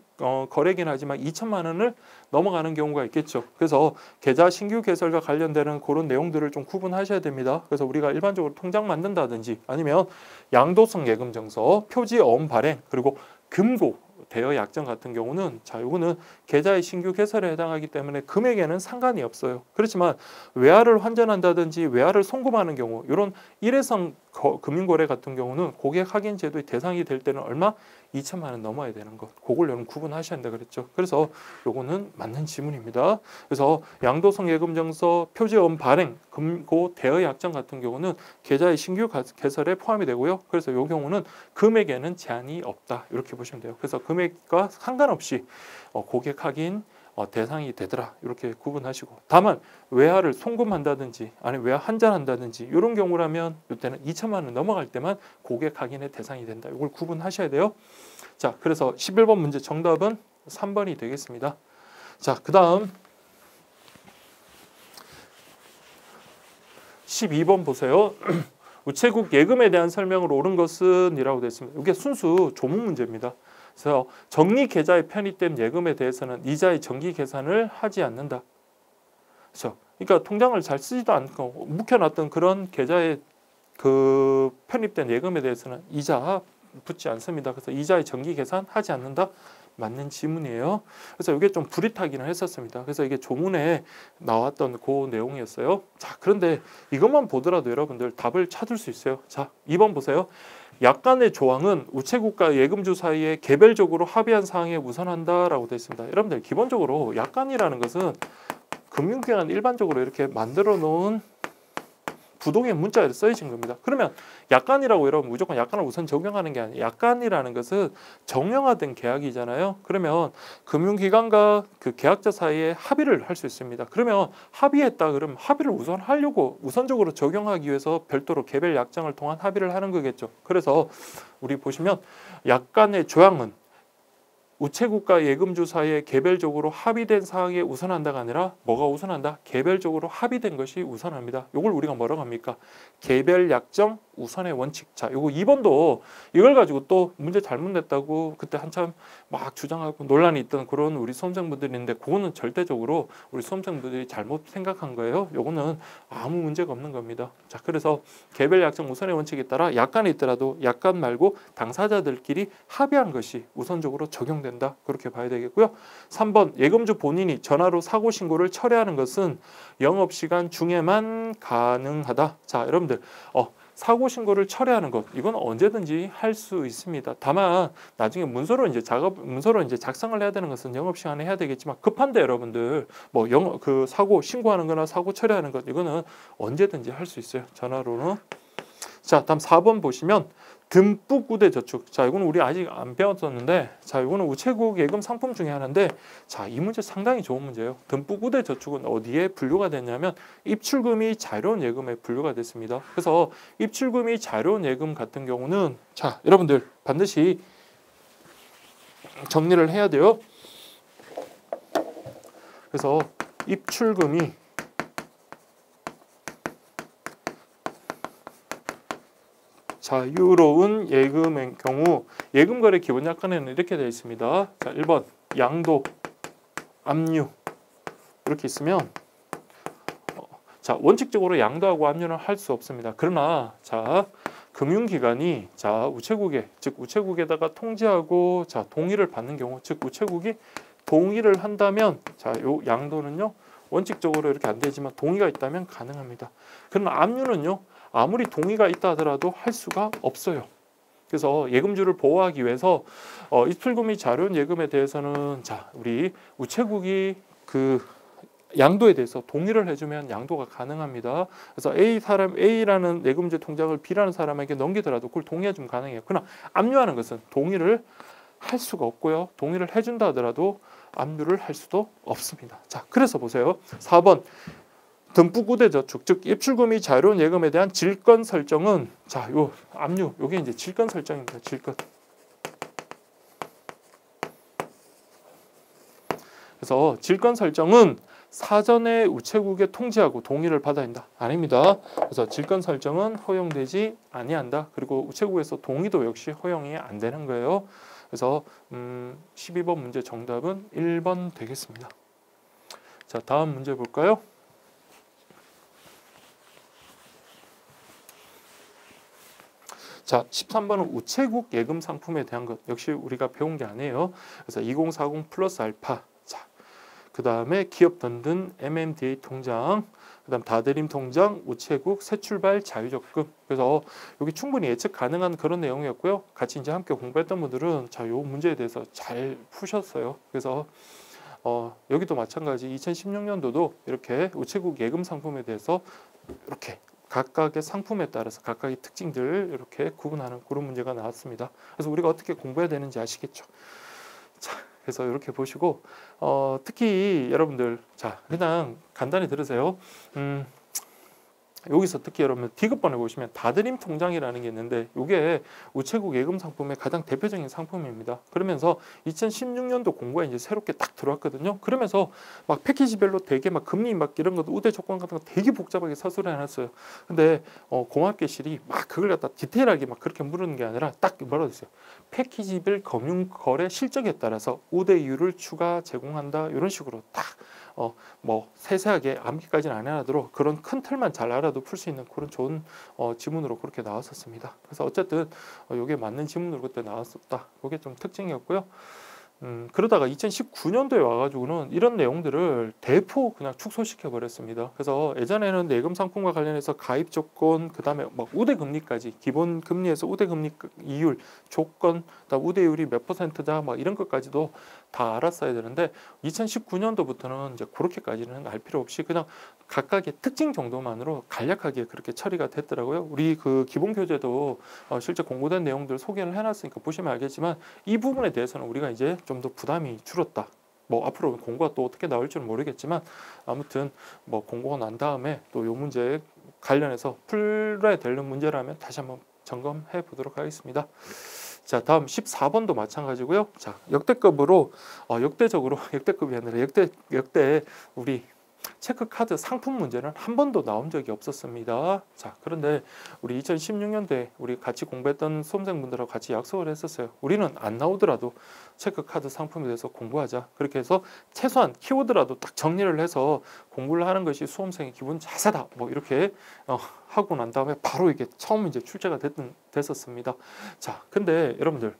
거래긴 하지만 2천만 원을 넘어가는 경우가 있겠죠. 그래서 계좌 신규 개설과 관련되는 그런 내용들을 좀 구분하셔야 됩니다. 그래서 우리가 일반적으로 통장 만든다든지 아니면 양도성 예금 증서, 표지 어음 발행, 그리고 금고 대여 약정 같은 경우는 자, 요거는 계좌의 신규 개설에 해당하기 때문에 금액에는 상관이 없어요. 그렇지만 외화를 환전한다든지 외화를 송금하는 경우 이런 일회성 금융거래 같은 경우는 고객 확인 제도의 대상이 될 때는 얼마? 2천만 원 넘어야 되는 것. 그걸 여러분 구분하셔야 한다 그랬죠. 그래서 요거는 맞는 지문입니다. 그래서 양도성 예금증서, 표지어음 발행, 금고 대여 약정 같은 경우는 계좌의 신규 개설에 포함이 되고요. 그래서 요 경우는 금액에는 제한이 없다. 이렇게 보시면 돼요. 그래서 금액과 상관없이 고객 확인 대상이 되더라. 이렇게 구분하시고 다만 외화를 송금한다든지 아니면 외화 환전한다든지 이런 경우라면 이때는 2천만 원 넘어갈 때만 고객 확인의 대상이 된다. 이걸 구분하셔야 돼요. 자, 그래서 11번 문제 정답은 3번이 되겠습니다. 자, 그 다음 12번 보세요. 우체국 예금에 대한 설명을 옳은 것은 이라고 되어 있습니다. 이게 순수 조문 문제입니다. 그래서 정리 계좌에 편입된 예금에 대해서는 이자의 정기 계산을 하지 않는다. 그렇죠? 그러니까 통장을 잘 쓰지도 않고 묵혀놨던 그런 계좌에 그 편입된 예금에 대해서는 이자 붙지 않습니다. 그래서 이자의 정기 계산하지 않는다. 맞는 지문이에요. 그래서 이게 좀 불이타기는 했었습니다. 그래서 이게 조문에 나왔던 그 내용이었어요. 자, 그런데 이것만 보더라도 여러분들 답을 찾을 수 있어요. 자, 2번 보세요. 약관의 조항은 우체국과 예금주 사이에 개별적으로 합의한 사항에 우선한다라고 되어 있습니다. 여러분들 기본적으로 약관이라는 것은 금융기관 일반적으로 이렇게 만들어 놓은 부동의 문자에 써있는 겁니다. 그러면 약관이라고 여러분 무조건 약관을 우선 적용하는 게 아니에요. 약관이라는 것은 정형화된 계약이잖아요. 그러면 금융기관과 그 계약자 사이에 합의를 할 수 있습니다. 그러면 합의했다 그러면 합의를 우선 하려고 우선적으로 적용하기 위해서 별도로 개별 약정을 통한 합의를 하는 거겠죠. 그래서 우리 보시면 약관의 조항은 우체국과 예금주 사이에 개별적으로 합의된 사항에 우선한다가 아니라 뭐가 우선한다? 개별적으로 합의된 것이 우선합니다. 이걸 우리가 뭐라고 합니까? 개별 약정 우선의 원칙. 자, 요거 2번도 이걸 가지고 또 문제 잘못 냈다고 그때 한참 막 주장하고 논란이 있던 그런 우리 수험생분들이 있는데 그거는 절대적으로 우리 수험생분들이 잘못 생각한 거예요. 요거는 아무 문제가 없는 겁니다. 자, 그래서 개별 약정 우선의 원칙에 따라 약관에 있더라도 약관 말고 당사자들끼리 합의한 것이 우선적으로 적용된다. 그렇게 봐야 되겠고요. 3번 예금주 본인이 전화로 사고 신고를 철회하는 것은 영업시간 중에만 가능하다. 자, 여러분들 사고 신고를 철회하는 것 이건 언제든지 할 수 있습니다. 다만 나중에 문서로 이제 작성을 해야 되는 것은 영업 시간에 해야 되겠지만 급한데 여러분들 뭐 그 사고 신고하는 거나 사고 철회하는 것 이거는 언제든지 할 수 있어요. 전화로는. 자, 다음 4번 보시면 듬뿍 우대저축. 자, 이거는 우리 아직 안 배웠었는데, 자, 이거는 우체국 예금 상품 중에 하나인데, 자, 이 문제 상당히 좋은 문제예요. 듬뿍 우대저축은 어디에 분류가 됐냐면 입출금이 자료운 예금에 분류가 됐습니다. 그래서 입출금이 자료운 예금 같은 경우는, 자, 여러분들 반드시 정리를 해야 돼요. 그래서 입출금이 자유로운 예금의 경우 예금거래 기본약관에는 이렇게 되어 있습니다. 자, 1번 양도, 압류 이렇게 있으면 자, 원칙적으로 양도하고 압류는 할 수 없습니다. 그러나 자, 금융기관이 자, 우체국에 즉 우체국에다가 통지하고 자, 동의를 받는 경우 즉 우체국이 동의를 한다면 자, 요 양도는요. 원칙적으로 이렇게 안 되지만 동의가 있다면 가능합니다. 그러나 압류는요. 아무리 동의가 있다 하더라도 할 수가 없어요. 그래서 예금주를 보호하기 위해서 입출금 및 자료운 예금에 대해서는 자, 우리 우체국이 그 양도에 대해서 동의를 해주면 양도가 가능합니다. 그래서 A라는 예금주 통장을 B라는 사람에게 넘기더라도 그걸 동의해주면 가능해요. 그러나 압류하는 것은 동의를 할 수가 없고요. 동의를 해준다 하더라도 압류를 할 수도 없습니다. 자, 그래서 보세요. 4번 듬뿍 우대저축, 즉 입출금이 자료운 예금에 대한 질권 설정은 자, 요 압류, 요게 이제 질권 설정입니다. 질권. 그래서 질권 설정은 사전에 우체국에 통지하고 동의를 받아야 한다. 아닙니다. 그래서 질권 설정은 허용되지 아니한다. 그리고 우체국에서 동의도 역시 허용이 안 되는 거예요. 그래서 12번 문제 정답은 1번 되겠습니다. 자, 다음 문제 볼까요? 자, 13번은 우체국 예금 상품에 대한 것 역시 우리가 배운 게 아니에요. 그래서 2040 플러스 알파. 자, 그 다음에 기업 던든 MMDA 통장, 그 다음 다대림 통장, 우체국, 새출발 자유적금. 그래서 여기 충분히 예측 가능한 그런 내용이었고요. 같이 이제 함께 공부했던 분들은 자, 요 문제에 대해서 잘 푸셨어요. 그래서 여기도 마찬가지 2016년도도 이렇게 우체국 예금 상품에 대해서 이렇게 각각의 상품에 따라서 각각의 특징들 이렇게 구분하는 그런 문제가 나왔습니다. 그래서 우리가 어떻게 공부해야 되는지 아시겠죠? 자, 그래서 이렇게 보시고 특히 여러분들 자, 그냥 간단히 들으세요. 여기서 특히 여러분 D급번에 보시면 다드림 통장이라는 게 있는데 이게 우체국 예금 상품의 가장 대표적인 상품입니다. 그러면서 2016년도 공고에 이제 새롭게 딱 들어왔거든요. 그러면서 막 패키지별로 되게 막 금리 막 이런 것도 우대 조건 같은 거 되게 복잡하게 서술해 놨어요. 근데 공합계실이 막 그걸 갖다 디테일하게 막 그렇게 물은 게 아니라 딱 뭐라고 했어요. 패키지별 금융거래 실적에 따라서 우대율을 추가 제공한다. 이런 식으로 딱 뭐 세세하게 암기까지는 안 해놔도 그런 큰 틀만 잘 알아도 풀 수 있는 그런 좋은 지문으로 그렇게 나왔었습니다. 그래서 어쨌든 이게 맞는 지문으로 그때 나왔었다. 그게 좀 특징이었고요. 그러다가 2019년도에 와가지고는 이런 내용들을 대폭 그냥 축소시켜 버렸습니다. 그래서 예전에는 예금 상품과 관련해서 가입 조건, 그 다음에 막 우대 금리까지 기본 금리에서 우대 금리 이율, 조건, 그다음 우대율이 몇 %다 막 이런 것까지도 다 알았어야 되는데 2019년도부터는 이제 그렇게까지는 알 필요 없이 그냥 각각의 특징 정도만으로 간략하게 그렇게 처리가 됐더라고요. 우리 그 기본 교재도 실제 공부된 내용들 소개를 해놨으니까 보시면 알겠지만 이 부분에 대해서는 우리가 이제 좀 더 부담이 줄었다. 뭐 앞으로 공부가 또 어떻게 나올지는 모르겠지만 아무튼 뭐 공고가 난 다음에 또 이 문제에 관련해서 풀어야 되는 문제라면 다시 한번 점검해 보도록 하겠습니다. 자, 다음 14번도 마찬가지고요. 자, 역대급으로 역대급이 아니라 역대 우리 체크카드 상품 문제는 한 번도 나온 적이 없었습니다. 자, 그런데 우리 2016년도에 우리 같이 공부했던 수험생분들하고 같이 약속을 했었어요. 우리는 안 나오더라도 체크카드 상품에 대해서 공부하자. 그렇게 해서 최소한 키워드라도 딱 정리를 해서 공부를 하는 것이 수험생의 기본 자세다. 뭐 이렇게 하고 난 다음에 바로 이게 처음 이제 출제가 됐었습니다. 자, 근데 여러분들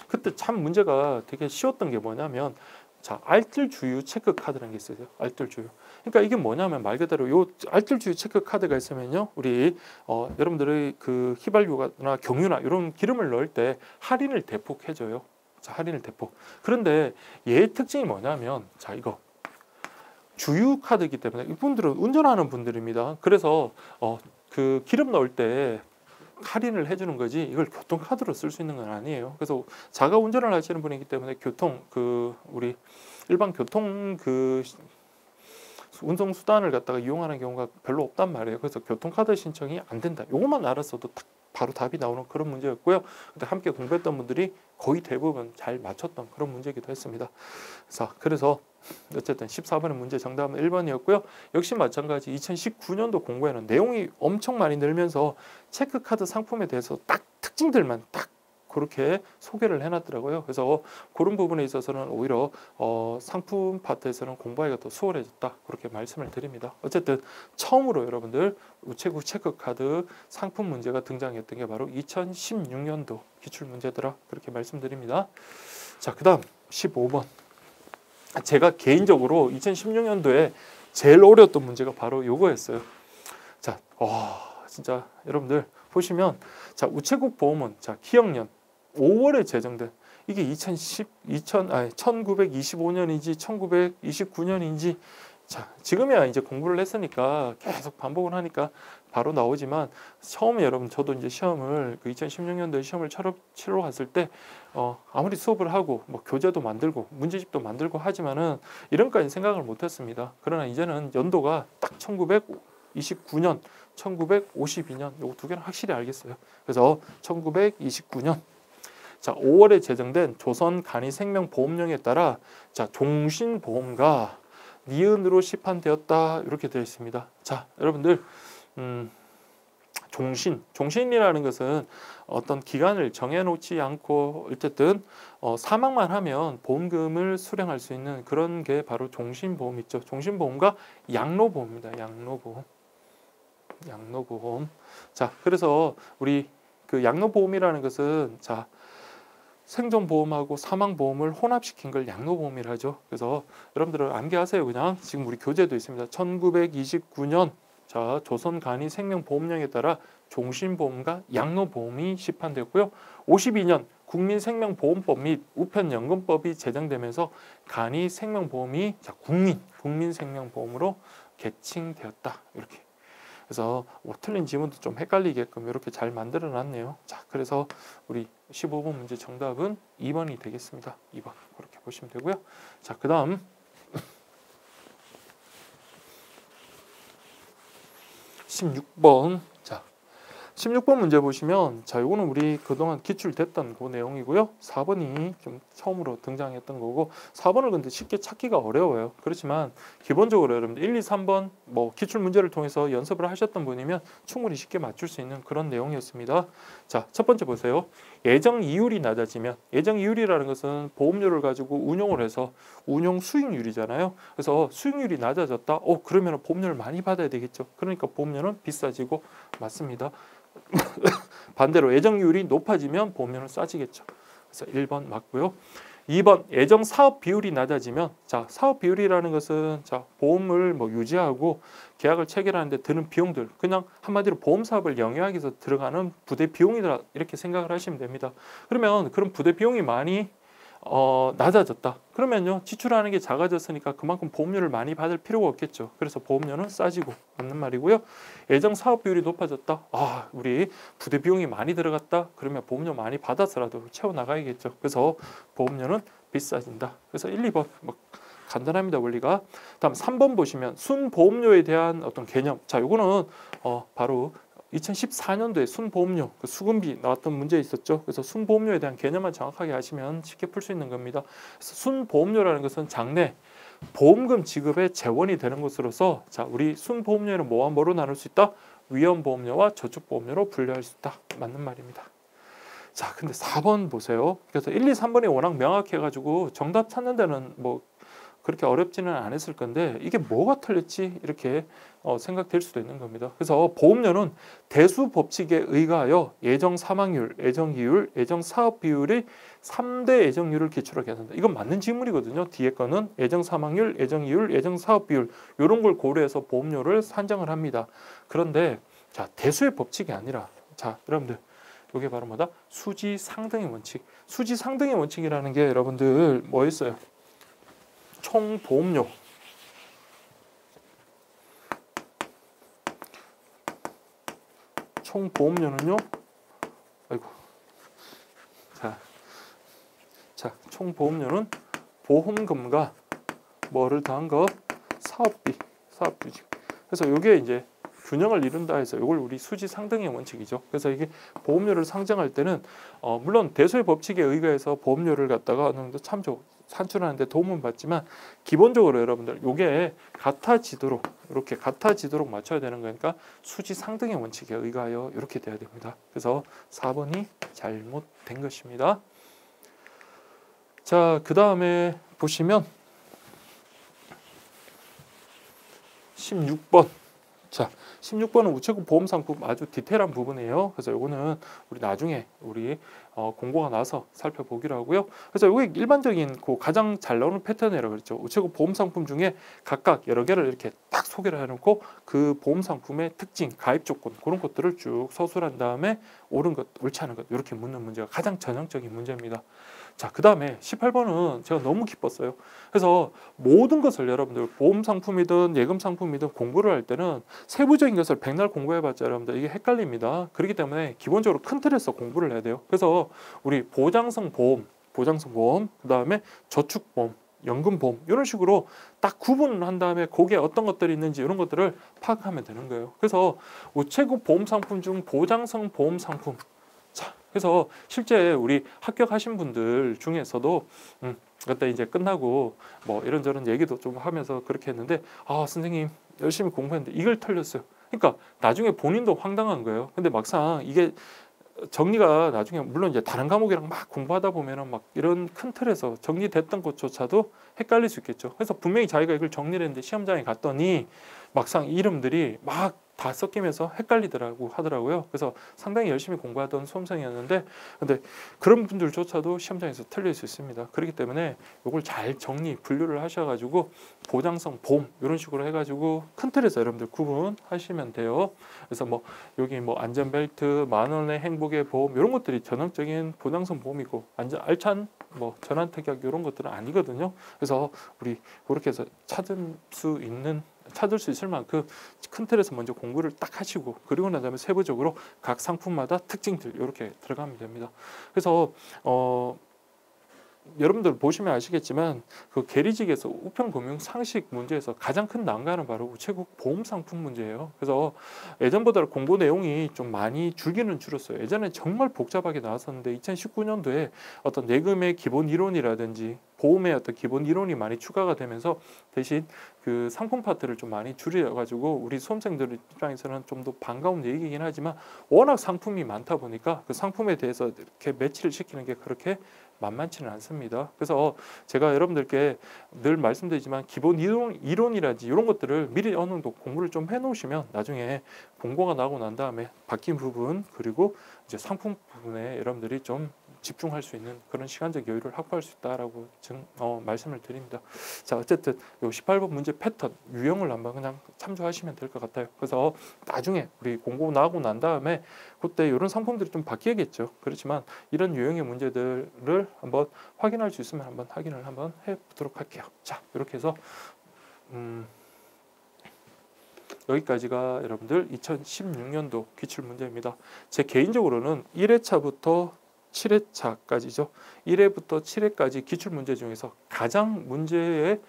그때 참 문제가 되게 쉬웠던 게 뭐냐면 자, 알뜰주유 체크카드라는 게 있어요. 알뜰주유. 그러니까 이게 뭐냐면 말 그대로 요 알뜰주유 체크카드가 있으면요. 우리 여러분들의 그 휘발유나 경유나 이런 기름을 넣을 때 할인을 대폭 해줘요. 자, 할인을 대폭. 그런데 얘의 특징이 뭐냐면 자, 이거 주유 카드이기 때문에 이분들은 운전하는 분들입니다. 그래서 그 기름 넣을 때 할인을 해주는 거지 이걸 교통카드로 쓸 수 있는 건 아니에요. 그래서 자가 운전을 하시는 분이기 때문에 우리 일반 교통 운송 수단을 갖다가 이용하는 경우가 별로 없단 말이에요. 그래서 교통카드 신청이 안 된다. 요것만 알았어도 바로 답이 나오는 그런 문제였고요. 근데 함께 공부했던 분들이 거의 대부분 잘 맞췄던 그런 문제이기도 했습니다. 그래서 어쨌든 14번의 문제 정답은 1번이었고요. 역시 마찬가지 2019년도 공부에는 내용이 엄청 많이 늘면서 체크카드 상품에 대해서 딱 특징들만 딱 그렇게 소개를 해놨더라고요. 그래서 그런 부분에 있어서는 오히려 상품 파트에서는 공부하기가 더 수월해졌다. 그렇게 말씀을 드립니다. 어쨌든 처음으로 여러분들 우체국 체크카드 상품 문제가 등장했던 게 바로 2016년도 기출문제더라. 그렇게 말씀드립니다. 자, 그 다음 15번. 제가 개인적으로 2016년도에 제일 어려웠던 문제가 바로 요거였어요. 자, 진짜 여러분들 보시면 자, 우체국 보험은 자, 기억년 5월에 제정된 이게 1925년인지 1929년인지 자, 지금이야 이제 공부를 했으니까 계속 반복을 하니까 바로 나오지만 처음에 여러분 저도 이제 시험을 그 2016년도에 시험을 치러 갔을 때 아무리 수업을 하고 뭐 교재도 만들고 문제집도 만들고 하지만은 이런까지 생각을 못 했습니다. 그러나 이제는 연도가 딱 1929년 1952년 요거 두 개는 확실히 알겠어요. 그래서 1929년 자 5월에 제정된 조선 간이생명보험령에 따라 자 종신보험과 니은으로 시판되었다 이렇게 되어 있습니다. 자 여러분들 종신이라는 것은 어떤 기간을 정해놓지 않고 어쨌든 사망만 하면 보험금을 수령할 수 있는 그런 게 바로 종신보험 있죠. 종신보험과 양로보험입니다. 양로보험. 자 그래서 우리 그 양로보험이라는 것은 자 생존보험하고 사망보험을 혼합시킨 걸 양로보험이라 하죠. 그래서 여러분들은 암기하세요. 그냥 지금 우리 교재도 있습니다. 1929년 자 조선간이생명보험령에 따라 종신보험과 양로보험이 시판되었고요. 52년 국민생명보험법 및 우편연금법이 제정되면서 간이생명보험이 자 국민생명보험으로 개칭되었다. 이렇게. 그래서 틀린 지문도 좀 헷갈리게끔 이렇게 잘 만들어 놨네요. 자, 그래서 우리 15번 문제 정답은 2번이 되겠습니다. 2번 그렇게 보시면 되고요. 자, 그 다음 16번. 자, 16번 문제 보시면 자, 요거는 우리 그동안 기출됐던 그 내용이고요. 4번이 좀 처음으로 등장했던 거고 4번을 근데 쉽게 찾기가 어려워요. 그렇지만 기본적으로 여러분들 1, 2, 3번 뭐 기출 문제를 통해서 연습을 하셨던 분이면 충분히 쉽게 맞출 수 있는 그런 내용이었습니다. 자, 첫 번째 보세요. 예정 이율이 낮아지면 예정 이율이라는 것은 보험료를 가지고 운용을 해서 운용 수익률이잖아요. 그래서 수익률이 낮아졌다. 그러면 보험료를 많이 받아야 되겠죠. 그러니까 보험료는 비싸지고 맞습니다. 반대로 예정률이 높아지면 보험료는 싸지겠죠. 그래서 1번 맞고요. 2번 예정 사업 비율이 낮아지면 자 사업 비율이라는 것은 자 보험을 뭐 유지하고 계약을 체결하는데 드는 비용들 그냥 한마디로 보험 사업을 영위하기 위해서 들어가는 부대 비용이다 이렇게 생각을 하시면 됩니다. 그러면 그런 부대 비용이 많이 낮아졌다. 그러면요 지출하는 게 작아졌으니까 그만큼 보험료를 많이 받을 필요가 없겠죠. 그래서 보험료는 싸지고 맞는 말이고요. 예정 사업 비율이 높아졌다. 우리 부대 비용이 많이 들어갔다. 그러면 보험료 많이 받아서라도 채워 나가야겠죠. 그래서 보험료는 비싸진다. 그래서 1, 2번 뭐 간단합니다 원리가. 다음 3번 보시면 순보험료에 대한 어떤 개념. 자 요거는 바로 2014년도에 순보험료, 그 수금비 나왔던 문제 있었죠. 그래서 순보험료에 대한 개념만 정확하게 아시면 쉽게 풀 수 있는 겁니다. 그래서 순보험료라는 것은 장래 보험금 지급의 재원이 되는 것으로서 자 우리 순보험료는 뭐와 뭐로 나눌 수 있다? 위험보험료와 저축보험료로 분류할 수 있다. 맞는 말입니다. 자 근데 4번 보세요. 그래서 1, 2, 3번이 워낙 명확해가지고 정답 찾는 데는 뭐 그렇게 어렵지는 않았을 건데 이게 뭐가 틀렸지 이렇게 생각될 수도 있는 겁니다. 그래서 보험료는 대수 법칙에 의하여 예정 사망률, 예정 이율, 예정 사업 비율의 3대 예정률을 기초로 계산한다. 이건 맞는 지문이거든요. 뒤에 거는 예정 사망률, 예정 이율, 예정 사업 비율 이런 걸 고려해서 보험료를 산정을 합니다. 그런데 자 대수의 법칙이 아니라 자 여러분들 이게 바로 뭐다? 수지 상등의 원칙. 수지 상등의 원칙이라는 게 여러분들 뭐였어요? 총 보험료 총 보험료는요 아이고. 자, 총 보험료는 보험금과 뭐를 더한 거? 사업비지. 그래서 이게 이제 균형을 이룬다 해서 이걸 우리 수지 상등의 원칙이죠. 그래서 이게 보험료를 상정할 때는 물론 대소의 법칙에 의거해서 보험료를 갖다가 어느 정도 산출하는데 도움은 받지만 기본적으로 여러분들 이게 같아지도록 이렇게 같아지도록 맞춰야 되는 거니까 수지 상등의 원칙에 의거하여 이렇게 돼야 됩니다. 그래서 4번이 잘못된 것입니다. 자, 그 다음에 보시면 16번. 자, 16번은 우체국 보험 상품 아주 디테일한 부분이에요. 그래서 이거는 우리 나중에 우리 공고가 나서 살펴보기로 하고요. 그래서 이게 일반적인 그 가장 잘 나오는 패턴이라고 그랬죠. 우체국 보험 상품 중에 각각 여러 개를 이렇게 딱 소개를 해놓고 그 보험 상품의 특징, 가입 조건 그런 것들을 쭉 서술한 다음에 옳은 것, 옳지 않은 것 이렇게 묻는 문제가 가장 전형적인 문제입니다. 자, 그 다음에 18번은 제가 너무 기뻤어요. 그래서 모든 것을 여러분들 보험 상품이든 예금 상품이든 공부를 할 때는 세부적인 것을 백날 공부해봤자 여러분들 이게 헷갈립니다. 그렇기 때문에 기본적으로 큰 틀에서 공부를 해야 돼요. 그래서 우리 보장성 보험, 그 다음에 저축보험, 연금보험 이런 식으로 딱 구분을 한 다음에 거기에 어떤 것들이 있는지 이런 것들을 파악하면 되는 거예요. 그래서 우체국 보험 상품 중 보장성 보험 상품. 자, 그래서 실제 우리 합격하신 분들 중에서도 그때 이제 끝나고 뭐 이런저런 얘기도 좀 하면서 그렇게 했는데 선생님 열심히 공부했는데 이걸 틀렸어요. 그러니까 나중에 본인도 황당한 거예요. 근데 막상 이게 정리가 나중에 물론 이제 다른 과목이랑 막 공부하다 보면은 막 이런 큰 틀에서 정리됐던 것조차도 헷갈릴 수 있겠죠. 그래서 분명히 자기가 이걸 정리를 했는데 시험장에 갔더니 막상 이름들이 막 다 섞이면서 헷갈리더라고 하더라고요. 그래서 상당히 열심히 공부하던 수험생이었는데 근데 그런 분들조차도 시험장에서 틀릴 수 있습니다. 그렇기 때문에 이걸 잘 정리 분류를 하셔가지고 보장성 보험 이런 식으로 해가지고 큰 틀에서 여러분들 구분하시면 돼요. 그래서 뭐 여기 뭐 안전벨트, 만원의 행복의 보험 이런 것들이 전형적인 보장성 보험이고 알찬 뭐 전환특약 이런 것들은 아니거든요. 그래서 우리 그렇게 해서 찾을 수 있을 만큼 큰 틀에서 먼저 공부를 딱 하시고 그리고 난 다음에 세부적으로 각 상품마다 특징들 이렇게 들어가면 됩니다. 그래서 여러분들 보시면 아시겠지만 그 계리직에서 우편금융 상식 문제에서 가장 큰 난관은 바로 우체국 보험 상품 문제예요. 그래서 예전보다 공부 내용이 좀 많이 줄기는 줄었어요. 예전에 정말 복잡하게 나왔었는데 2019년도에 어떤 예금의 기본 이론이라든지 보험의 어떤 기본 이론이 많이 추가가 되면서 대신 그 상품 파트를 좀 많이 줄여가지고 우리 수험생들 입장에서는 좀 더 반가운 얘기이긴 하지만 워낙 상품이 많다 보니까 그 상품에 대해서 이렇게 매치를 시키는 게 그렇게 만만치는 않습니다. 그래서 제가 여러분들께 늘 말씀드리지만 기본 이론이라든지 이런 것들을 미리 어느 정도 공부를 좀 해놓으시면 나중에 공고가 나고 난 다음에 바뀐 부분 그리고 이제 상품 부분에 여러분들이 좀 집중할 수 있는 그런 시간적 여유를 확보할 수 있다라고 말씀을 드립니다. 자, 어쨌든 요 18번 문제 패턴 유형을 한번 그냥 참조하시면 될 것 같아요. 그래서 나중에 우리 공고 나고 난 다음에 그때 이런 상품들이 좀 바뀌겠죠. 그렇지만 이런 유형의 문제들을 한번 확인할 수 있으면 한번 확인을 한번 해보도록 할게요. 자, 이렇게 해서 여기까지가 여러분들 2016년도 기출 문제입니다. 제 개인적으로는 1회차부터 7회차까지죠. 1회부터 7회까지 기출 문제 중에서 가장 문제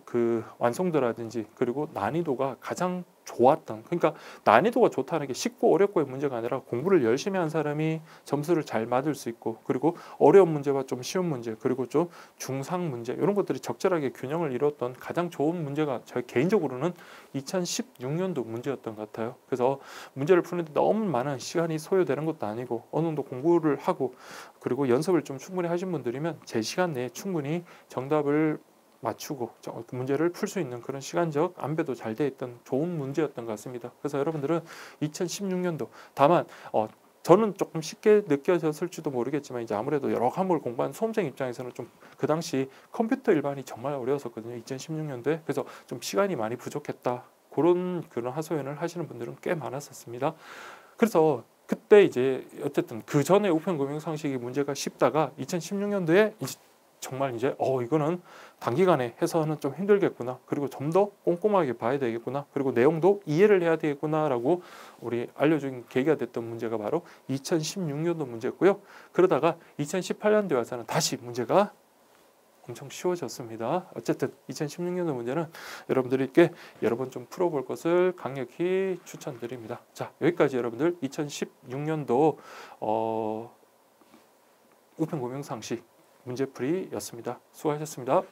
그 완성도라든지 그리고 난이도가 가장 좋았던, 그러니까 난이도가 좋다는 게 쉽고 어렵고의 문제가 아니라 공부를 열심히 한 사람이 점수를 잘 받을 수 있고 그리고 어려운 문제와 좀 쉬운 문제 그리고 좀 중상 문제 이런 것들이 적절하게 균형을 이뤘던 가장 좋은 문제가 저 개인적으로는 2016년도 문제였던 것 같아요. 그래서 문제를 푸는데 너무 많은 시간이 소요되는 것도 아니고 어느 정도 공부를 하고 그리고 연습을 좀 충분히 하신 분들이면 제 시간 내에 충분히 정답을 맞추고 문제를 풀 수 있는 그런 시간적 안배도 잘 돼 있던 좋은 문제였던 것 같습니다. 그래서 여러분들은 2016년도 다만 저는 조금 쉽게 느껴졌을지도 모르겠지만 이제 아무래도 여러 과목을 공부한 수험생 입장에서는 좀 그 당시 컴퓨터 일반이 정말 어려웠었거든요. 2016년도에. 그래서 좀 시간이 많이 부족했다. 그런 하소연을 하시는 분들은 꽤 많았었습니다. 그래서 그때 이제 어쨌든 그 전에 우편금융 상식이 문제가 쉽다가 2016년도에 이제 정말 이제 이거는 단기간에 해서는 좀 힘들겠구나. 그리고 좀 더 꼼꼼하게 봐야 되겠구나. 그리고 내용도 이해를 해야 되겠구나라고 우리 알려준 계기가 됐던 문제가 바로 2016년도 문제였고요. 그러다가 2018년도에 와서는 다시 문제가 엄청 쉬워졌습니다. 어쨌든 2016년도 문제는 여러분들께 여러 번 좀 풀어볼 것을 강력히 추천드립니다. 자, 여기까지 여러분들 2016년도 우편고명상식 문제풀이였습니다. 수고하셨습니다.